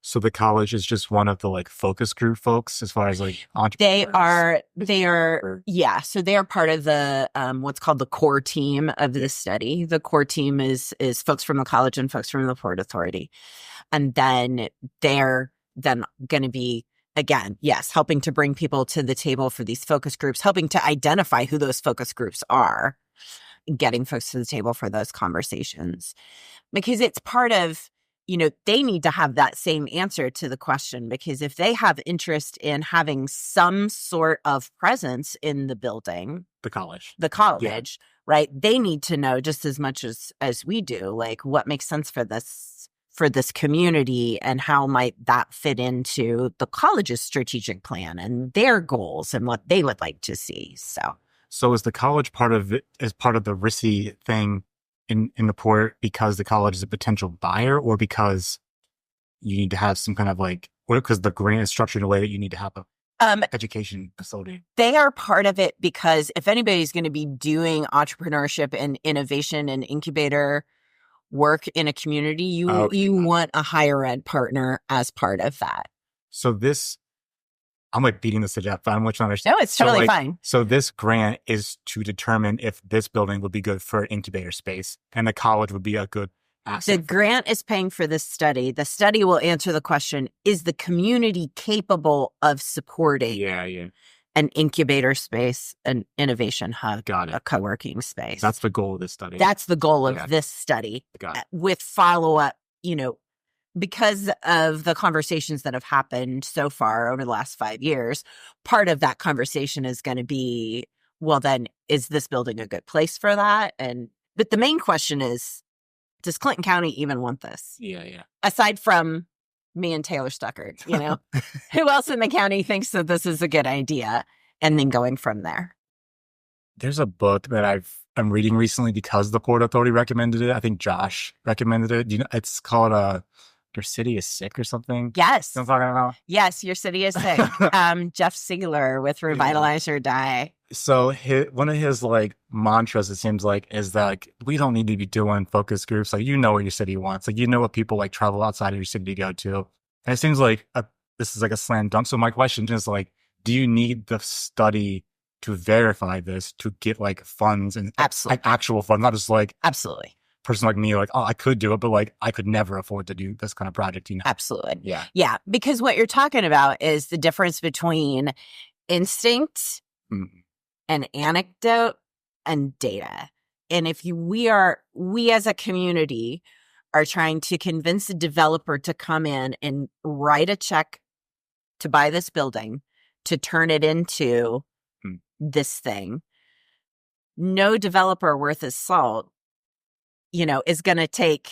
So the college is just one of the like focus group folks as far as like entrepreneurs. They are, yeah. So they are part of the, what's called the core team of the study. The core team is folks from the college and folks from the Port Authority. And then they're then going to be, again, yes, helping to bring people to the table for these focus groups, helping to identify who those focus groups are, getting folks to the table for those conversations. Because it's part of, they need to have that same answer to the question, because if they have interest in having some sort of presence in the building, the college, yeah. Right? They need to know just as much as we do, like what makes sense for this community and how might that fit into the college's strategic plan and their goals and what they would like to see. So is the college part of it as part of the RISI thing in the port because the college is a potential buyer, or because you need to have some kind of like, or because the grant is structured in a way that you need to have a education facility? They are part of it because if anybody's going to be doing entrepreneurship and innovation and incubator work in a community, you want a higher ed partner as part of that. So I'm like beating this to death, but I'm trying to understand. No, it's totally fine. So this grant is to determine if this building would be good for an incubator space and the college would be a good asset. The grant is paying for this study. The study will answer the question, is the community capable of supporting an incubator space, an innovation hub, a coworking space? That's the goal of this study. That's the goal of this study. With follow-up, because of the conversations that have happened so far over the last 5 years, part of that conversation is going to be, well, then is this building a good place for that? But the main question is, does Clinton County even want this? Yeah. Aside from me and Taylor Stuckert, who else in the county thinks that this is a good idea? And then going from there. There's a book that I'm reading recently because the Port Authority recommended it. I think Josh recommended it. It's called Your City is Sick or something. Yes. You know what I'm talking about? Yes, Your City is Sick. Jeff Sigler with Revitalize or Die. So one of his like mantras, it seems like, is that like, we don't need to be doing focus groups. Like, what your city wants. Like, what people like travel outside of your city to go to. And it seems like this is like a slam dunk. So my question is like, do you need the study to verify this to get like funds and like actual funds, not just like absolutely person like me, like, oh, I could do it, but like I could never afford to do this kind of project, Absolutely. Yeah. Because what you're talking about is the difference between instinct and anecdote and data. And if we as a community are trying to convince a developer to come in and write a check to buy this building, to turn it into this thing, no developer worth his salt, is going to take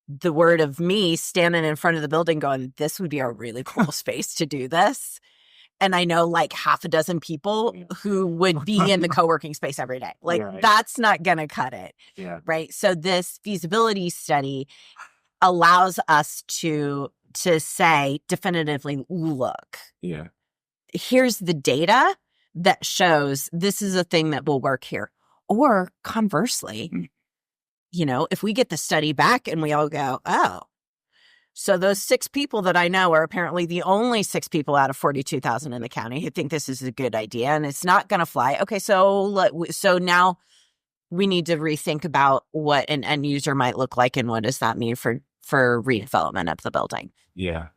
the word of me standing in front of the building going, this would be a really cool space to do this. And I know like half a dozen people who would be in the co-working space every day. Like that's not going to cut it. Yeah. Right. So this feasibility study allows us to say definitively, look, here's the data that shows this is a thing that will work here. Or conversely, if we get the study back and we all go, oh, so those 6 people that I know are apparently the only 6 people out of 42,000 in the county who think this is a good idea and it's not going to fly. Okay, so now we need to rethink about what an end user might look like and what does that mean for redevelopment of the building. Yeah.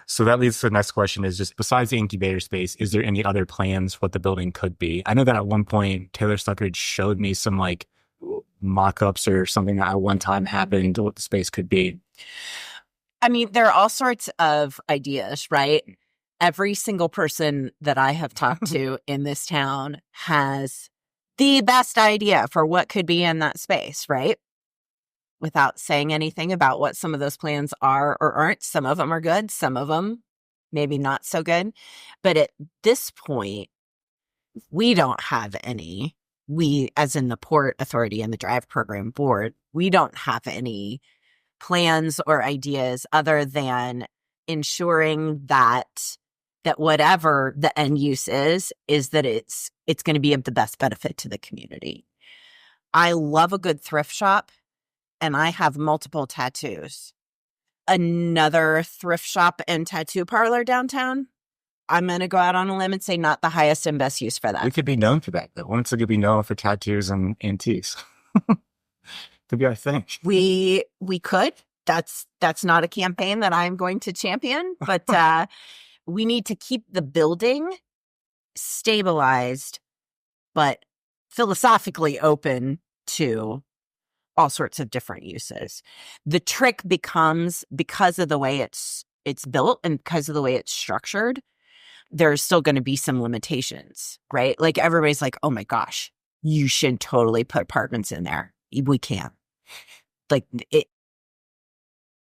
So that leads to the next question is just, besides the incubator space, is there any other plans for what the building could be? I know that at one point, Taylor Stuckert showed me some like mock-ups or something that at one time happened what the space could be. I mean, there are all sorts of ideas, right? Every single person that I have talked to in this town has the best idea for what could be in that space, right? Without saying anything about what some of those plans are or aren't. Some of them are good. Some of them maybe not so good. But at this point, we don't have any. We, as in the Port Authority and the Drive Program Board, we don't have any plans or ideas other than ensuring that whatever the end use is that it's going to be of the best benefit to the community. I love a good thrift shop, and I have multiple tattoos. Another thrift shop and tattoo parlor downtown, I'm going to go out on a limb and say not the highest and best use for that. We could be known for that, though. Wilmington could be known for tattoos and antiques. Could be our thing. We could. That's not a campaign that I'm going to champion, but we need to keep the building stabilized, but philosophically open to all sorts of different uses. The trick becomes, because of the way it's built and because of the way it's structured, there's still going to be some limitations, right? Like everybody's like, oh my gosh, you should totally put apartments in there. We can't. Like it,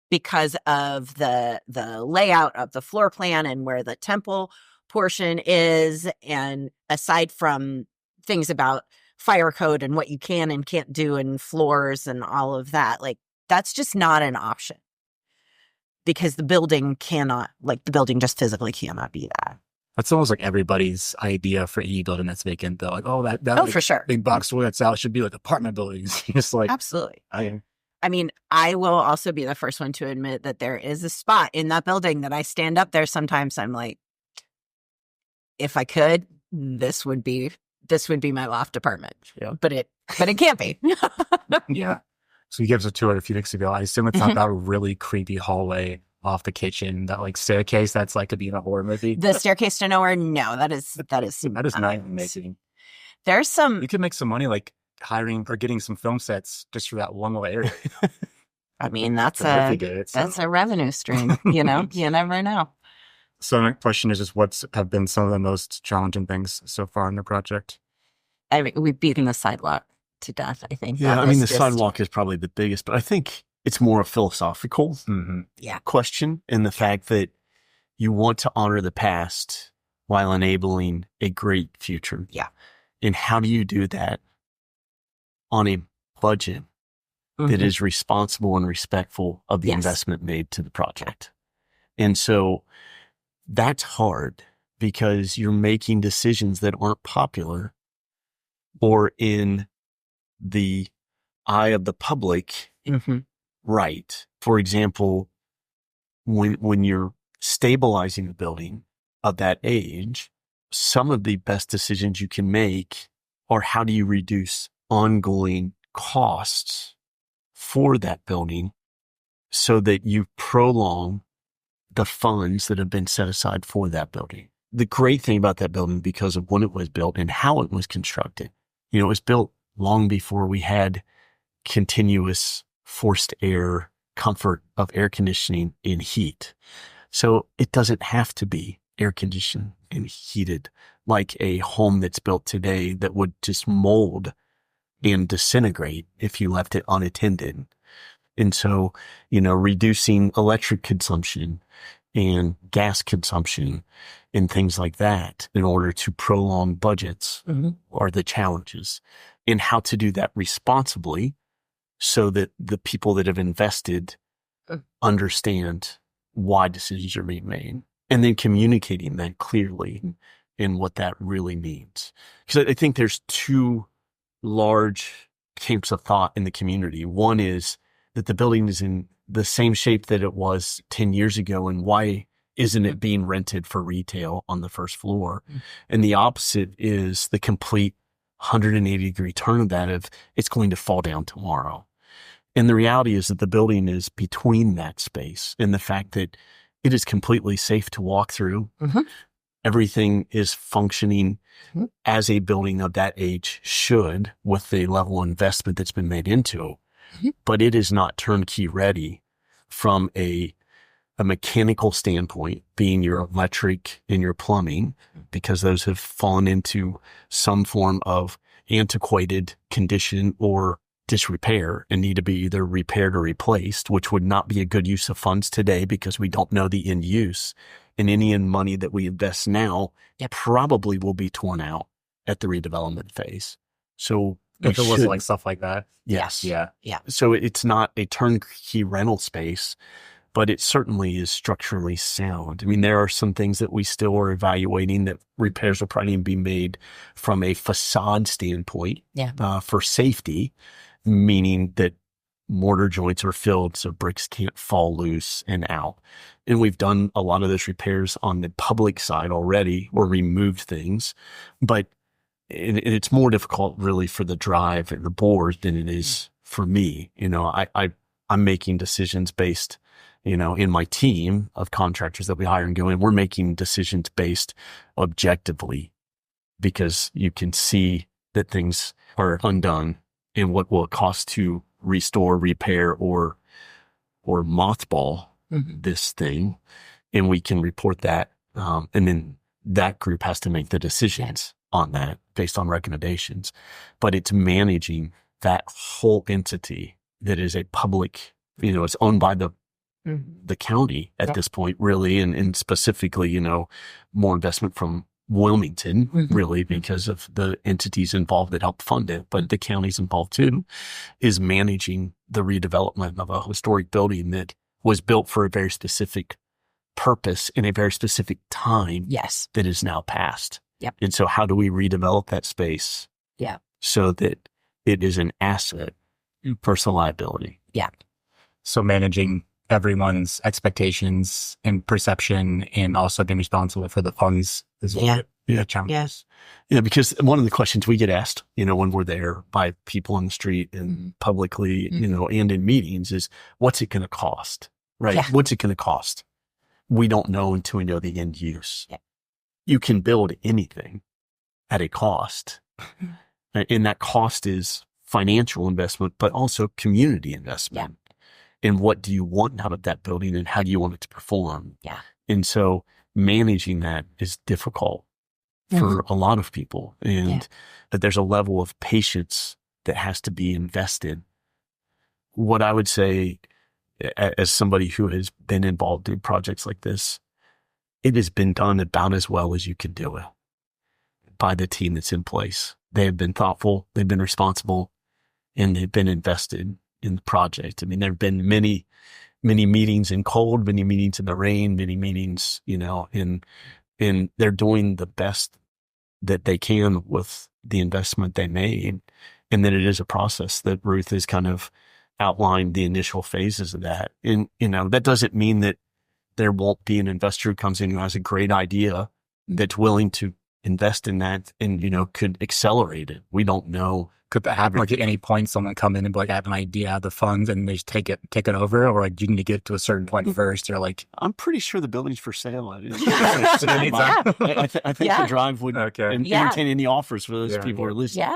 because of the layout of the floor plan and where the temple portion is, and aside from things about fire code and what you can and can't do and floors and all of that, like that's just not an option, because the building just physically cannot be that. That's almost like everybody's idea for any building that's vacant, though. Like, that like, for sure. big box store that's out should be like apartment buildings. Just like, absolutely. I mean, I will also be the first one to admit that there is a spot in that building that I stand up there sometimes. I'm like, if I could, this would be my loft apartment. Yeah. But it can't be. Yeah. So you gave us a tour a few weeks ago. I assume it's not that really creepy hallway off the kitchen, that like staircase that's like to be in a horror movie. The staircase to nowhere. No, that is not amazing. There's some. You could make some money like hiring or getting some film sets just for that one little area. I mean, that's a revenue stream. You know, you never know. So my question is just, what have been some of the most challenging things so far in the project? I mean, we've beaten the sidewalk to death, I think. Yeah, I mean, the sidewalk is probably the biggest, but I think it's more a philosophical question, in the fact that you want to honor the past while enabling a great future. Yeah. And how do you do that on a budget that is responsible and respectful of the investment made to the project? And so that's hard, because you're making decisions that aren't popular or in the eye of the public. Right. For example, when you're stabilizing a building of that age, some of the best decisions you can make are, how do you reduce ongoing costs for that building so that you prolong the funds that have been set aside for that building. The great thing about that building, because of when it was built and how it was constructed, it was built long before we had continuous forced air comfort of air conditioning and heat. So it doesn't have to be air conditioned and heated like a home that's built today that would just mold and disintegrate if you left it unattended. And so, reducing electric consumption and gas consumption and things like that in order to prolong budgets are the challenges. And how to do that responsibly so that the people that have invested understand why decisions are being made, and then communicating that clearly and what that really means. Because I think there's two large camps of thought in the community. One is that the building is in the same shape that it was 10 years ago, and why isn't it being rented for retail on the first floor? And the opposite is the complete 180-degree turn of that, of it's going to fall down tomorrow. And the reality is that the building is between that space, and the fact that it is completely safe to walk through. Everything is functioning as a building of that age should, with the level of investment that's been made into it. But it is not turnkey ready from a mechanical standpoint, being your electric and your plumbing, because those have fallen into some form of antiquated condition or disrepair and need to be either repaired or replaced, which would not be a good use of funds today because we don't know the end use. And any money that we invest now probably will be torn out at the redevelopment phase. So if it was like stuff like that. Yes. Yeah. So it's not a turnkey rental space, but it certainly is structurally sound. I mean, there are some things that we still are evaluating that repairs will probably be made from a facade standpoint for safety, meaning that mortar joints are filled so bricks can't fall loose and out. And we've done a lot of those repairs on the public side already or removed things, but it's more difficult really for the drive and the board than it is for me. You know, I'm making decisions based, you know, in my team of contractors that we hire and go in, we're making decisions based objectively because you can see that things are undone and what will it cost to restore, repair, or mothball this thing. And we can report that. And then that group has to make the decisions on that based on recommendations. But it's managing that whole entity that is a public, you know, it's owned by the county at this point, really, and specifically, you know, more investment from Wilmington, really, because of the entities involved that help fund it, but the county's involved too, is managing the redevelopment of a historic building that was built for a very specific purpose in a very specific time that is now past. And so how do we redevelop that space so that it is an asset versus a liability? So managing everyone's expectations and perception and also being responsible for the funds is challenges. Yeah, because one of the questions we get asked, you know, when we're there by people on the street and publicly, you know, and in meetings is, what's it going to cost? Right? What's it going to cost? We don't know until we know the end use. You can build anything at a cost. And that cost is financial investment, but also community investment. And what do you want out of that building and how do you want it to perform? And so managing that is difficult for a lot of people. And that there's a level of patience that has to be invested. What I would say as somebody who has been involved in projects like this, it has been done about as well as you can do it by the team that's in place. They have been thoughtful, they've been responsible, and they've been invested in the project. I mean, there have been many meetings in cold, many meetings in the rain, many meetings, you know, and they're doing the best that they can with the investment they made. And then it is a process that Ruth has kind of outlined the initial phases of that. And, you know, that doesn't mean that there won't be an investor who comes in who has a great idea that's willing to invest in that and, you know, could accelerate it. We don't know. Could that happen? Like at any point, someone come in and be like, I have an idea of the funds and they just take it over, or like you need to get to a certain point first. Or like, I'm pretty sure the building's for sale. I think the drive would entertain any offers for those people who are listening.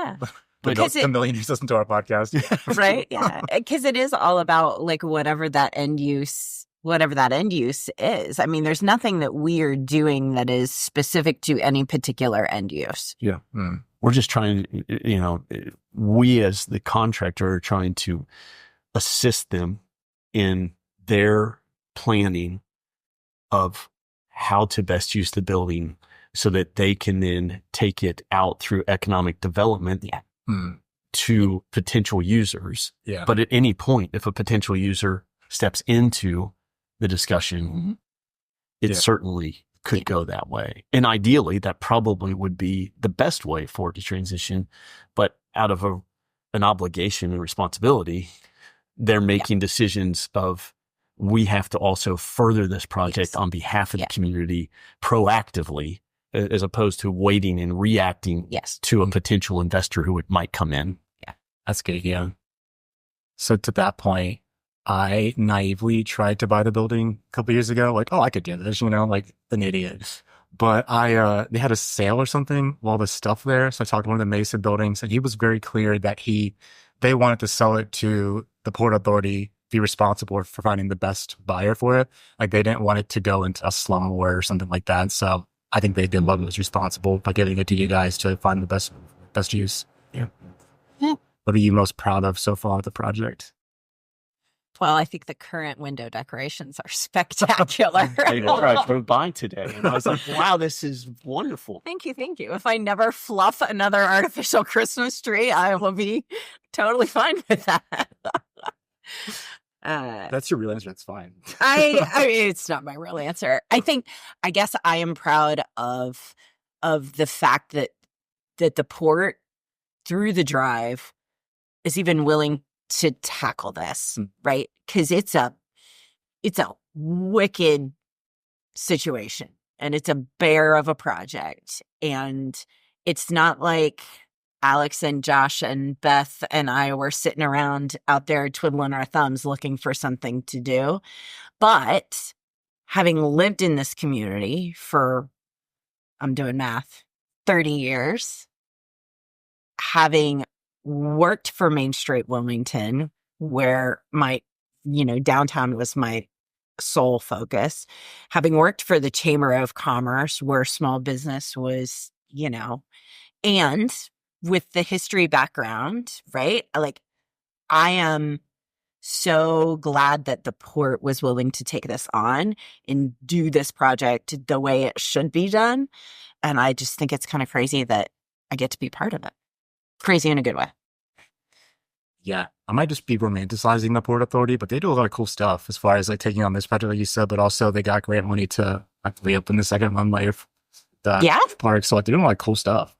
But the millionaires listen to our podcast, right? Because it is all about like whatever that end use is. I mean, there's nothing that we are doing that is specific to any particular end use. We're just trying, you know, we as the contractor are trying to assist them in their planning of how to best use the building so that they can then take it out through economic development to potential users. But at any point, if a potential user steps into the discussion, it certainly could go that way. And ideally, that probably would be the best way for it to transition. But out of an obligation and responsibility, they're making decisions of, we have to also further this project on behalf of the community proactively, as opposed to waiting and reacting to a potential investor who might come in. That's good. So to that point, I naively tried to buy the building a couple years ago. Like, I could do this, you know, like an idiot. But they had a sale or something, all the stuff there. So I talked to one of the Mason buildings, and he was very clear that they wanted to sell it to the Port Authority, be responsible for finding the best buyer for it. Like they didn't want it to go into a slum or something like that. So I think they did what was responsible by giving it to you guys to find the best use. What are you most proud of so far of the project? Well, I think the current window decorations are spectacular. I drove by today and I was like, wow, this is wonderful. Thank you. Thank you. If I never fluff another artificial Christmas tree, I will be totally fine with that. That's your real answer. That's fine. I mean, it's not my real answer. I guess I am proud of the fact that the port through the drive is even willing to tackle this, right? Because it's a wicked situation and it's a bear of a project. And it's not like Alex and Josh and Beth and I were sitting around out there twiddling our thumbs looking for something to do. But having lived in this community for, I'm doing math, 30 years, having worked for Main Street Wilmington, where my, downtown was my sole focus, having worked for the Chamber of Commerce, where small business was, and with the history background, right? Like, I am so glad that the port was willing to take this on and do this project the way it should be done. And I just think it's kind of crazy that I get to be part of it. Crazy in a good way. Yeah. I might just be romanticizing the Port Authority, but they do a lot of cool stuff as far as like taking on this project, like you said, but also they got grant money to actually open the second runway of the park. So like, they're doing a lot of cool stuff.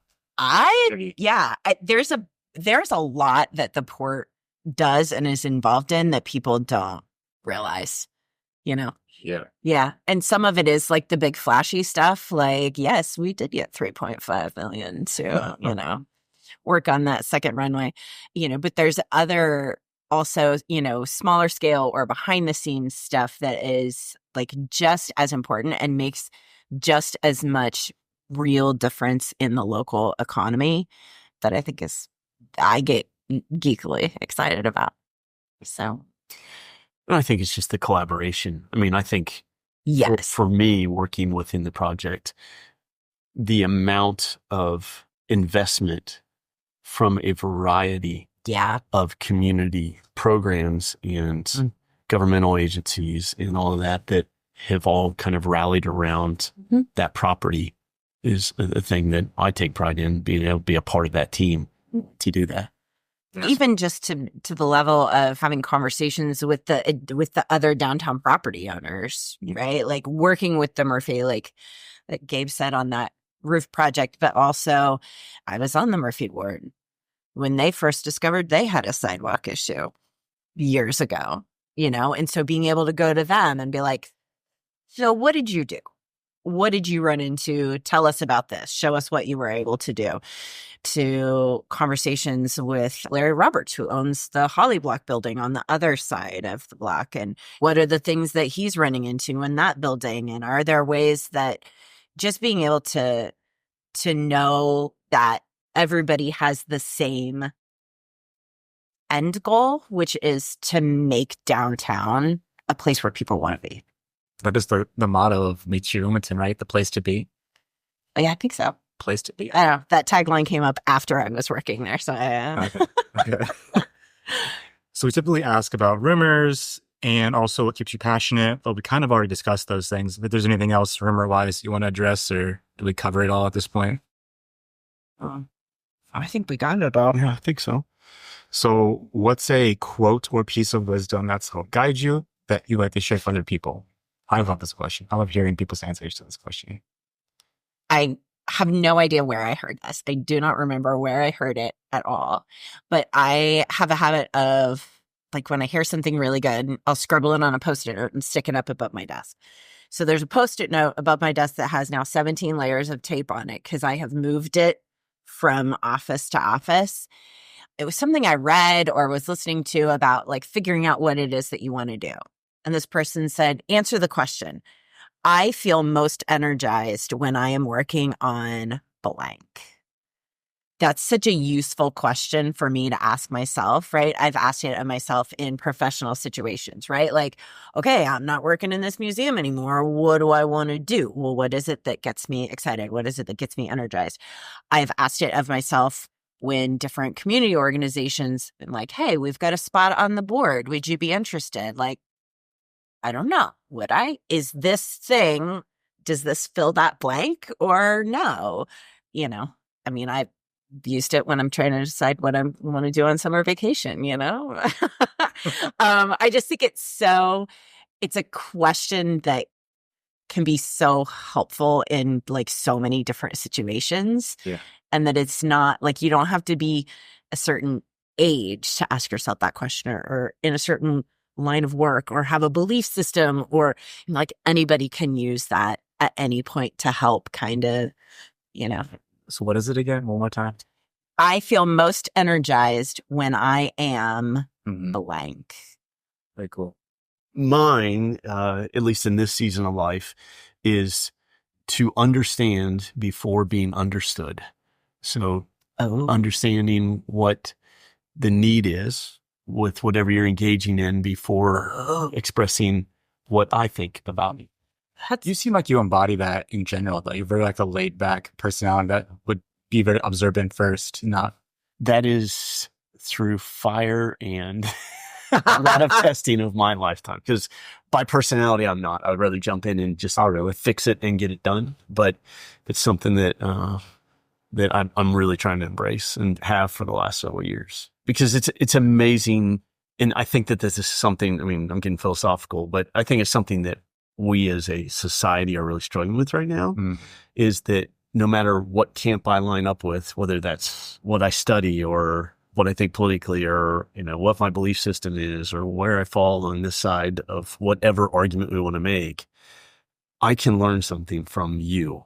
There's a lot that the port does and is involved in that people don't realize, Yeah. And some of it is like the big flashy stuff. Like, yes, we did get $3.5 million to, work on that second runway, but there's other also, smaller scale or behind the scenes stuff that is like just as important and makes just as much real difference in the local economy that I think I get geekily excited about. So I think it's just the collaboration. I mean, I think for me working within the project, the amount of investment from a variety of community programs and governmental agencies and all of that have all kind of rallied around that property is a thing that I take pride in, being able to be a part of that team to do that. Even just to the level of having conversations with the other downtown property owners, right? Like working with the Murphy, like Gabe said on that roof project, but also I was on the Murphy ward when they first discovered they had a sidewalk issue years ago, and so being able to go to them and be like, so what did you do? What did you run into? Tell us about this. Show us what you were able to do. To conversations with Larry Roberts, who owns the Holly Block building on the other side of the block. And what are the things that he's running into in that building? And are there ways that just being able to know that everybody has the same end goal, which is to make downtown a place where people want to be. That is the motto of Meet You Wilmington, right? The place to be. Yeah, I think so. Place to be. I don't know. That tagline came up after I was working there. So Okay. So we typically ask about rumors and also what keeps you passionate. But we kind of already discussed those things. If there's anything else rumor-wise you want to address, or do we cover it all at this point? I think we got it all. Yeah, I think so. So what's a quote or piece of wisdom that's helped guide you that you like to share with other people? I love this question. I love hearing people's answers to this question. I have no idea where I heard this. I do not remember where I heard it at all. But I have a habit of, like, when I hear something really good, I'll scribble it on a Post-it note and stick it up above my desk. So there's a Post-it note above my desk that has now 17 layers of tape on it because I have moved it from office to office. It was something I read or was listening to about, like, figuring out what it is that you want to do. And this person said, answer the question. I feel most energized when I am working on blank. That's such a useful question for me to ask myself, right? I've asked it of myself in professional situations, right? Like, okay, I'm not working in this museum anymore. What do I want to do? Well, what is it that gets me excited? What is it that gets me energized? I've asked it of myself when different community organizations been like, hey, we've got a spot on the board. Would you be interested? Like, I don't know. Would I? Is this thing, does this fill that blank or no? You know, I mean, I've used it when I'm trying to decide what I want to do on summer vacation, you know? I just think it's a question that can be so helpful in like so many different situations. Yeah. And that it's not like you don't have to be a certain age to ask yourself that question or in a certain line of work or have a belief system, or like anybody can use that at any point to help kind of, you know. So what is it again? One more time. I feel most energized when I am blank. Very cool. Mine, at least in this season of life, is to understand before being understood. So understanding what the need is with whatever you're engaging in before expressing what I think about me. You seem like you embody that in general, though. You're very like a laid back personality that would be very observant first, not. That is through fire and a lot of testing of my lifetime. Because by personality, I'm not. I would rather jump in and just fix it and get it done. But it's something that I'm really trying to embrace and have for the last several years. Because it's amazing. And I think that this is something, I mean, I'm getting philosophical, but I think it's something that we as a society are really struggling with right now, is that no matter what camp I line up with, whether that's what I study or what I think politically or, you know, what my belief system is or where I fall on this side of whatever argument we want to make, I can learn something from you,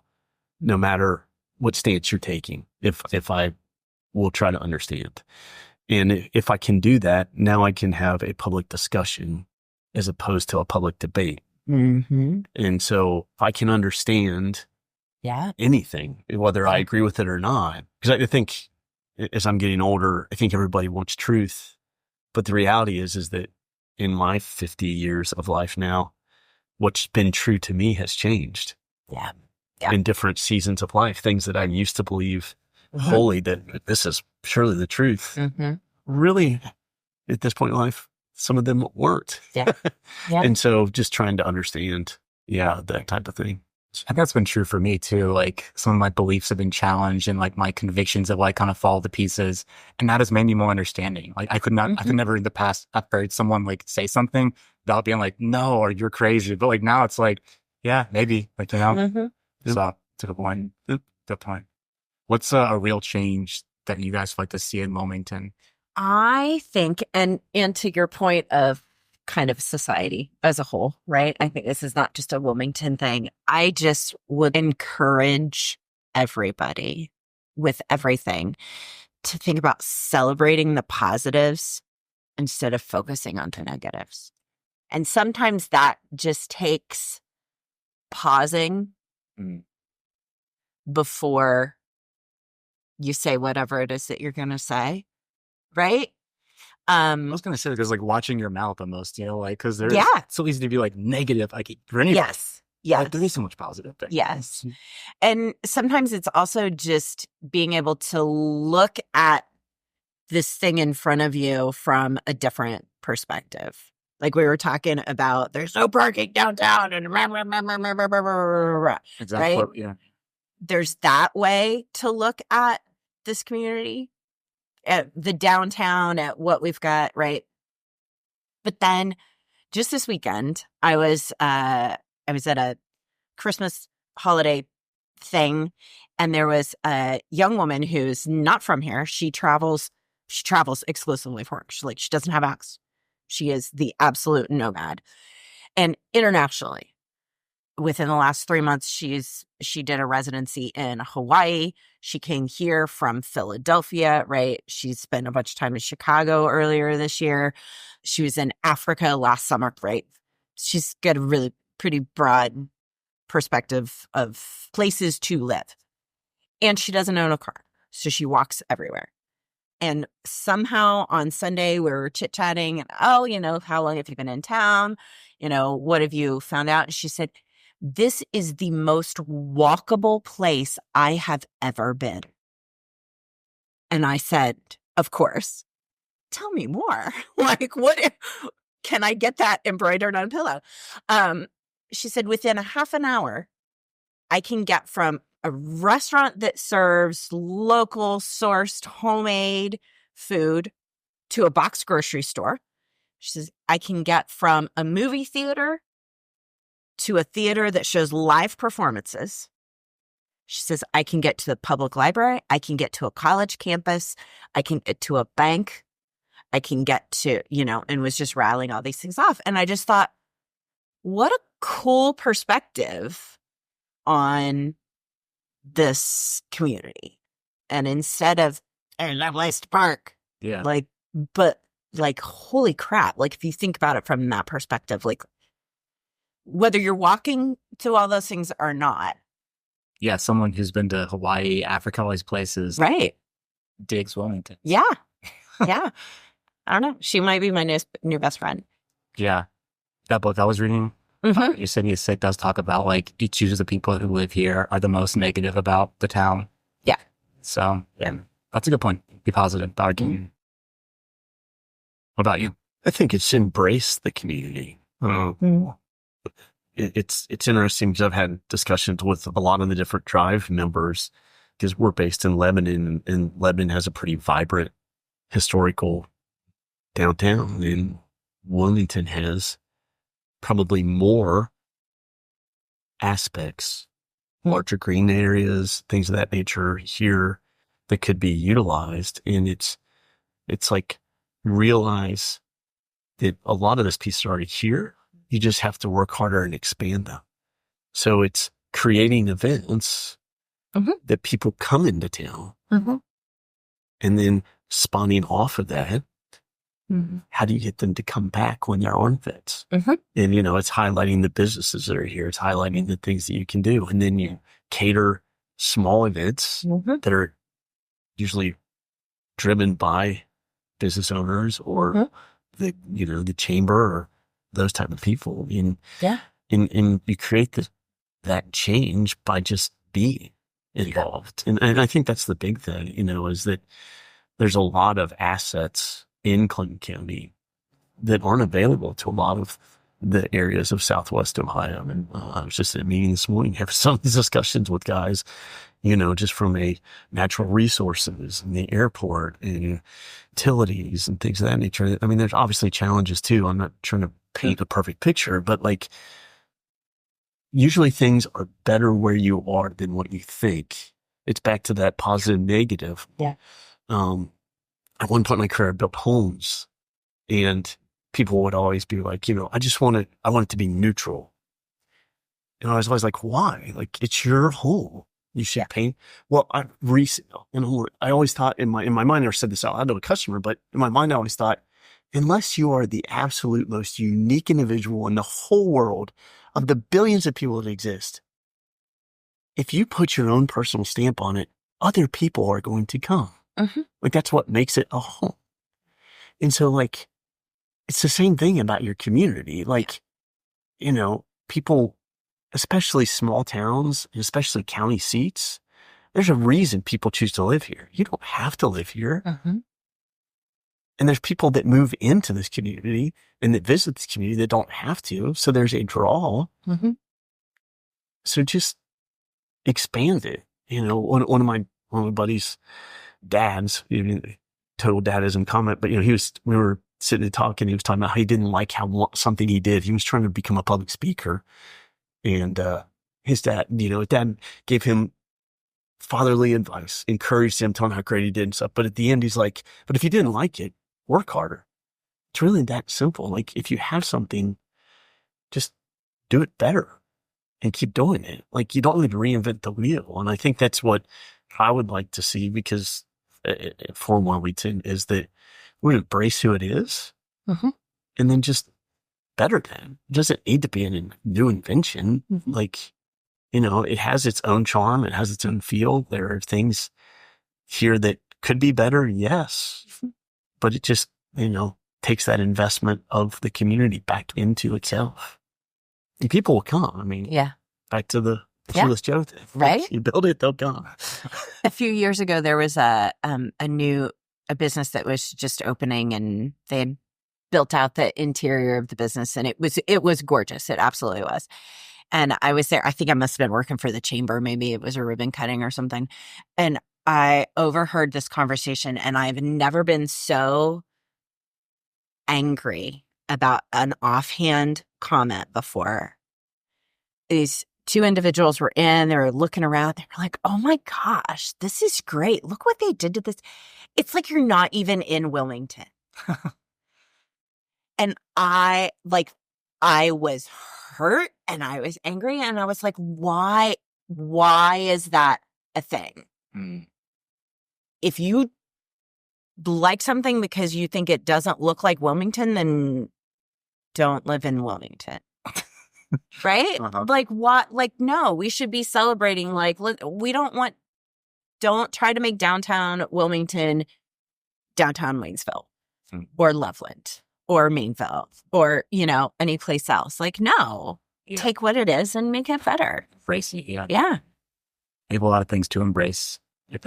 no matter what stance you're taking, if I will try to understand. And if I can do that, now I can have a public discussion as opposed to a public debate. Mm-hmm. And so if I can understand anything, whether I agree with it or not, because I think as I'm getting older, I think everybody wants truth. But the reality is that in my 50 years of life now, what's been true to me has changed. Yeah. In different seasons of life, things that I used to believe wholly that this is surely the truth. Really, at this point in life, some of them weren't. Yeah. And so just trying to understand, that type of thing. I think that's been true for me too. Like some of my beliefs have been challenged and like my convictions have like kind of fall to pieces. And that has made me more understanding. Like I could never in the past have heard someone like say something without being like, no, or you're crazy. But like now it's like, yeah, maybe, like, you know, so to the point, good point. What's a real change that you guys like to see in Wilmington? I think, and to your point of kind of society as a whole, right? I think this is not just a Wilmington thing. I just would encourage everybody with everything to think about celebrating the positives instead of focusing on the negatives. And sometimes that just takes pausing before you say whatever it is that you're going to say, right? I was going to say, because like watching your mouth almost, you know, like, because there's so easy to be like negative, like for anybody. Yes. Like, there is so much positive things. Yes. And sometimes it's also just being able to look at this thing in front of you from a different perspective. Like we were talking about, there's no parking downtown and exactly. Right? Yeah. There's that way to look at this community, at the downtown, at what we've got, right? But then just this weekend, I was at a Christmas holiday thing, and there was a young woman who's not from here. She travels exclusively for work. She doesn't have a house. She is the absolute nomad. And internationally, within the last 3 months, she did a residency in Hawaii. She came here from Philadelphia, right? She spent a bunch of time in Chicago earlier this year. She was in Africa last summer, right? She's got a really pretty broad perspective of places to live. And she doesn't own a car, so she walks everywhere. And somehow on Sunday, we were chit-chatting, and, how long have you been in town? What have you found out? And she said, this is the most walkable place I have ever been. And I said, of course, tell me more. Like, can I get that embroidered on a pillow? She said, within a half an hour, I can get from a restaurant that serves local sourced homemade food to a box grocery store. She says, I can get from a movie theater to a theater that shows live performances. She says, I can get to the public library. I can get to a college campus. I can get to a bank. I can get to, and was just rattling all these things off. And I just thought, what a cool perspective on this community. And instead of, hey, lovely to park. Yeah. But holy crap. Like, if you think about it from that perspective, like, whether you're walking to all those things or not. Yeah, someone who's been to Hawaii, Africa, all these places. Right. Digs Wilmington. Yeah. Yeah. I don't know. She might be my new best friend. Yeah. That book I was reading, you said it does talk about, like, you choose the people who live here are the most negative about the town. Yeah. So, yeah, that's a good point. Be positive about our community. What about you? I think it's embrace the community. It's interesting because I've had discussions with a lot of the different Drive members because we're based in Lebanon, and Lebanon has a pretty vibrant historical downtown, and Wilmington has probably more aspects, larger green areas, things of that nature here that could be utilized. And it's like, realize that a lot of this piece is already here. You just have to work harder and expand them. So it's creating events that people come into town, and then spawning off of that. How do you get them to come back when there aren't events? And, it's highlighting the businesses that are here. It's highlighting the things that you can do. And then you cater small events that are usually driven by business owners or the chamber or those type of people. And you create that change by just being involved. And I think that's the big thing, is that there's a lot of assets in Clinton County that aren't available to a lot of the areas of Southwest Ohio. And I was just at a meeting this morning, having some discussions with guys, just from a natural resources and the airport and utilities and things of that nature. I mean, there's obviously challenges too. I'm not trying to paint a perfect picture, but like, usually things are better where you are than what you think. It's back to that positive, negative. Yeah. At one point in my career, I built homes, and people would always be like, I want it to be neutral. And I was always like, why? Like, it's your home. You should paint. Well, I always thought in my mind, I never said this out loud to a customer, but in my mind, I always thought, unless you are the absolute most unique individual in the whole world of the billions of people that exist, if you put your own personal stamp on it, other people are going to come. Like, that's what makes it a home. And so, like, it's the same thing about your community. Like, people, especially small towns, especially county seats, there's a reason people choose to live here. You don't have to live here. And there's people that move into this community and that visit this community that don't have to. So there's a draw. So just expand it. One of my buddies' dads, total dadism comment, but we were sitting and talking. He was talking about how he didn't like something he did. He was trying to become a public speaker, and his dad gave him fatherly advice, encouraged him, told him how great he did and stuff. But at the end, he's like, "But if you didn't like it, work harder." It's really that simple. Like, if you have something, just do it better and keep doing it. Like, you don't need to reinvent the wheel. And I think that's what I would like to see, because for Wilmington, is that we embrace who it is, and then just better than. It doesn't need to be a new invention. Like, it has its own charm. It has its own feel. There are things here that could be better. Yes. But it just, takes that investment of the community back into itself. And people will come. I mean, back to the Yeah. She was joking. Right? You build it, they'll come. A few years ago, there was a business that was just opening, and they had built out the interior of the business, and it was gorgeous. It absolutely was. And I was there. I think I must have been working for the chamber. Maybe it was a ribbon cutting or something. And I overheard this conversation, and I've never been so angry about an offhand comment before. These two individuals were in, they were looking around, they were like, oh my gosh, this is great. Look what they did to this. It's like you're not even in Wilmington. And I was hurt and I was angry and I was like, why is that a thing? If you like something because you think it doesn't look like Wilmington, then don't live in Wilmington. Right? Uh-huh. Like what? Like, no, we should be celebrating. Like, don't try to make downtown Wilmington downtown Waynesville or Loveland or Mainville or, any place else. Like, no, take what it is and make it better. Embrace it, yeah. Yeah. We have a lot of things to embrace.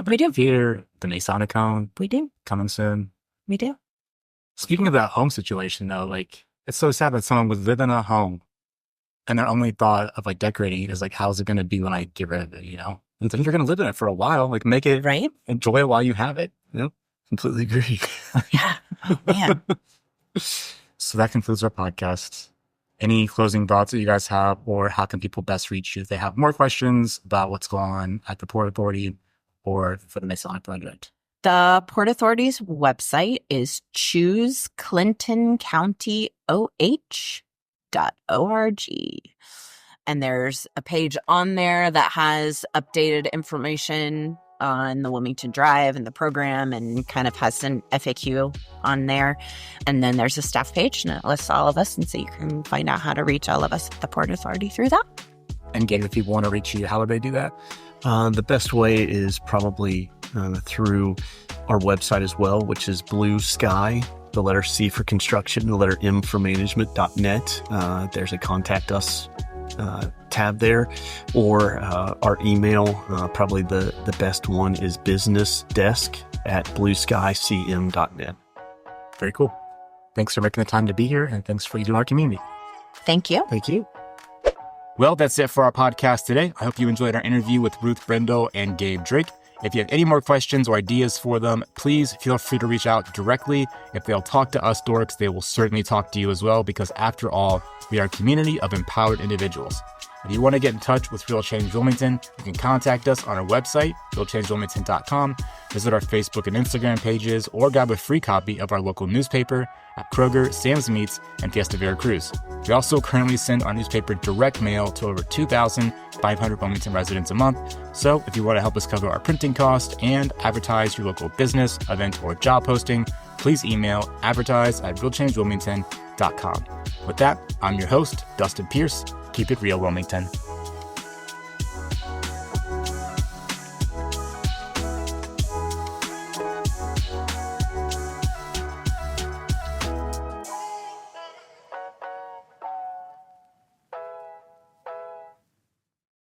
We do. Theater, the Masonic home. We do. Coming soon. We do. Speaking of that home situation, though, like, it's so sad that someone would live in a home and their only thought of, like, decorating it is, like, how's it going to be when I get rid of it, And then you're going to live in it for a while. Like, make it, right? Enjoy it while you have it. Yep. Completely agree. Yeah. Oh, man. So that concludes our podcast. Any closing thoughts that you guys have, or how can people best reach you if they have more questions about what's going on at the Port Authority or for the Masonic Project? The Port Authority's website is chooseclintoncounty.org. And there's a page on there that has updated information on the Wilmington Drive and the program, and kind of has an FAQ on there. And then there's a staff page, and it lists all of us. And so you can find out how to reach all of us at the Port Authority through that. And Gabe, if people want to reach you, how would they do that? The best way is probably through our website as well, which is Blue Sky, the letter C for construction, the letter M for management.net. There's a contact us tab there, or our email. Probably the best one is businessdesk@blueskycm.net. Very cool. Thanks for making the time to be here, and thanks for leading our community. Thank you. Thank you. Well, that's it for our podcast today. I hope you enjoyed our interview with Ruth Brindle and Gabe Drake. If you have any more questions or ideas for them, please feel free to reach out directly. If they'll talk to us dorks, they will certainly talk to you as well, because after all, we are a community of empowered individuals. If you want to get in touch with Real Change Wilmington, you can contact us on our website, realchangewilmington.com, visit our Facebook and Instagram pages, or grab a free copy of our local newspaper at Kroger, Sam's Meats, and Fiesta Veracruz. We also currently send our newspaper direct mail to over 2,500 Wilmington residents a month. So if you want to help us cover our printing cost and advertise your local business, event, or job posting, please email advertise@realchangewilmington.com. With that, I'm your host, Dustin Pierce. Keep it real, Wilmington.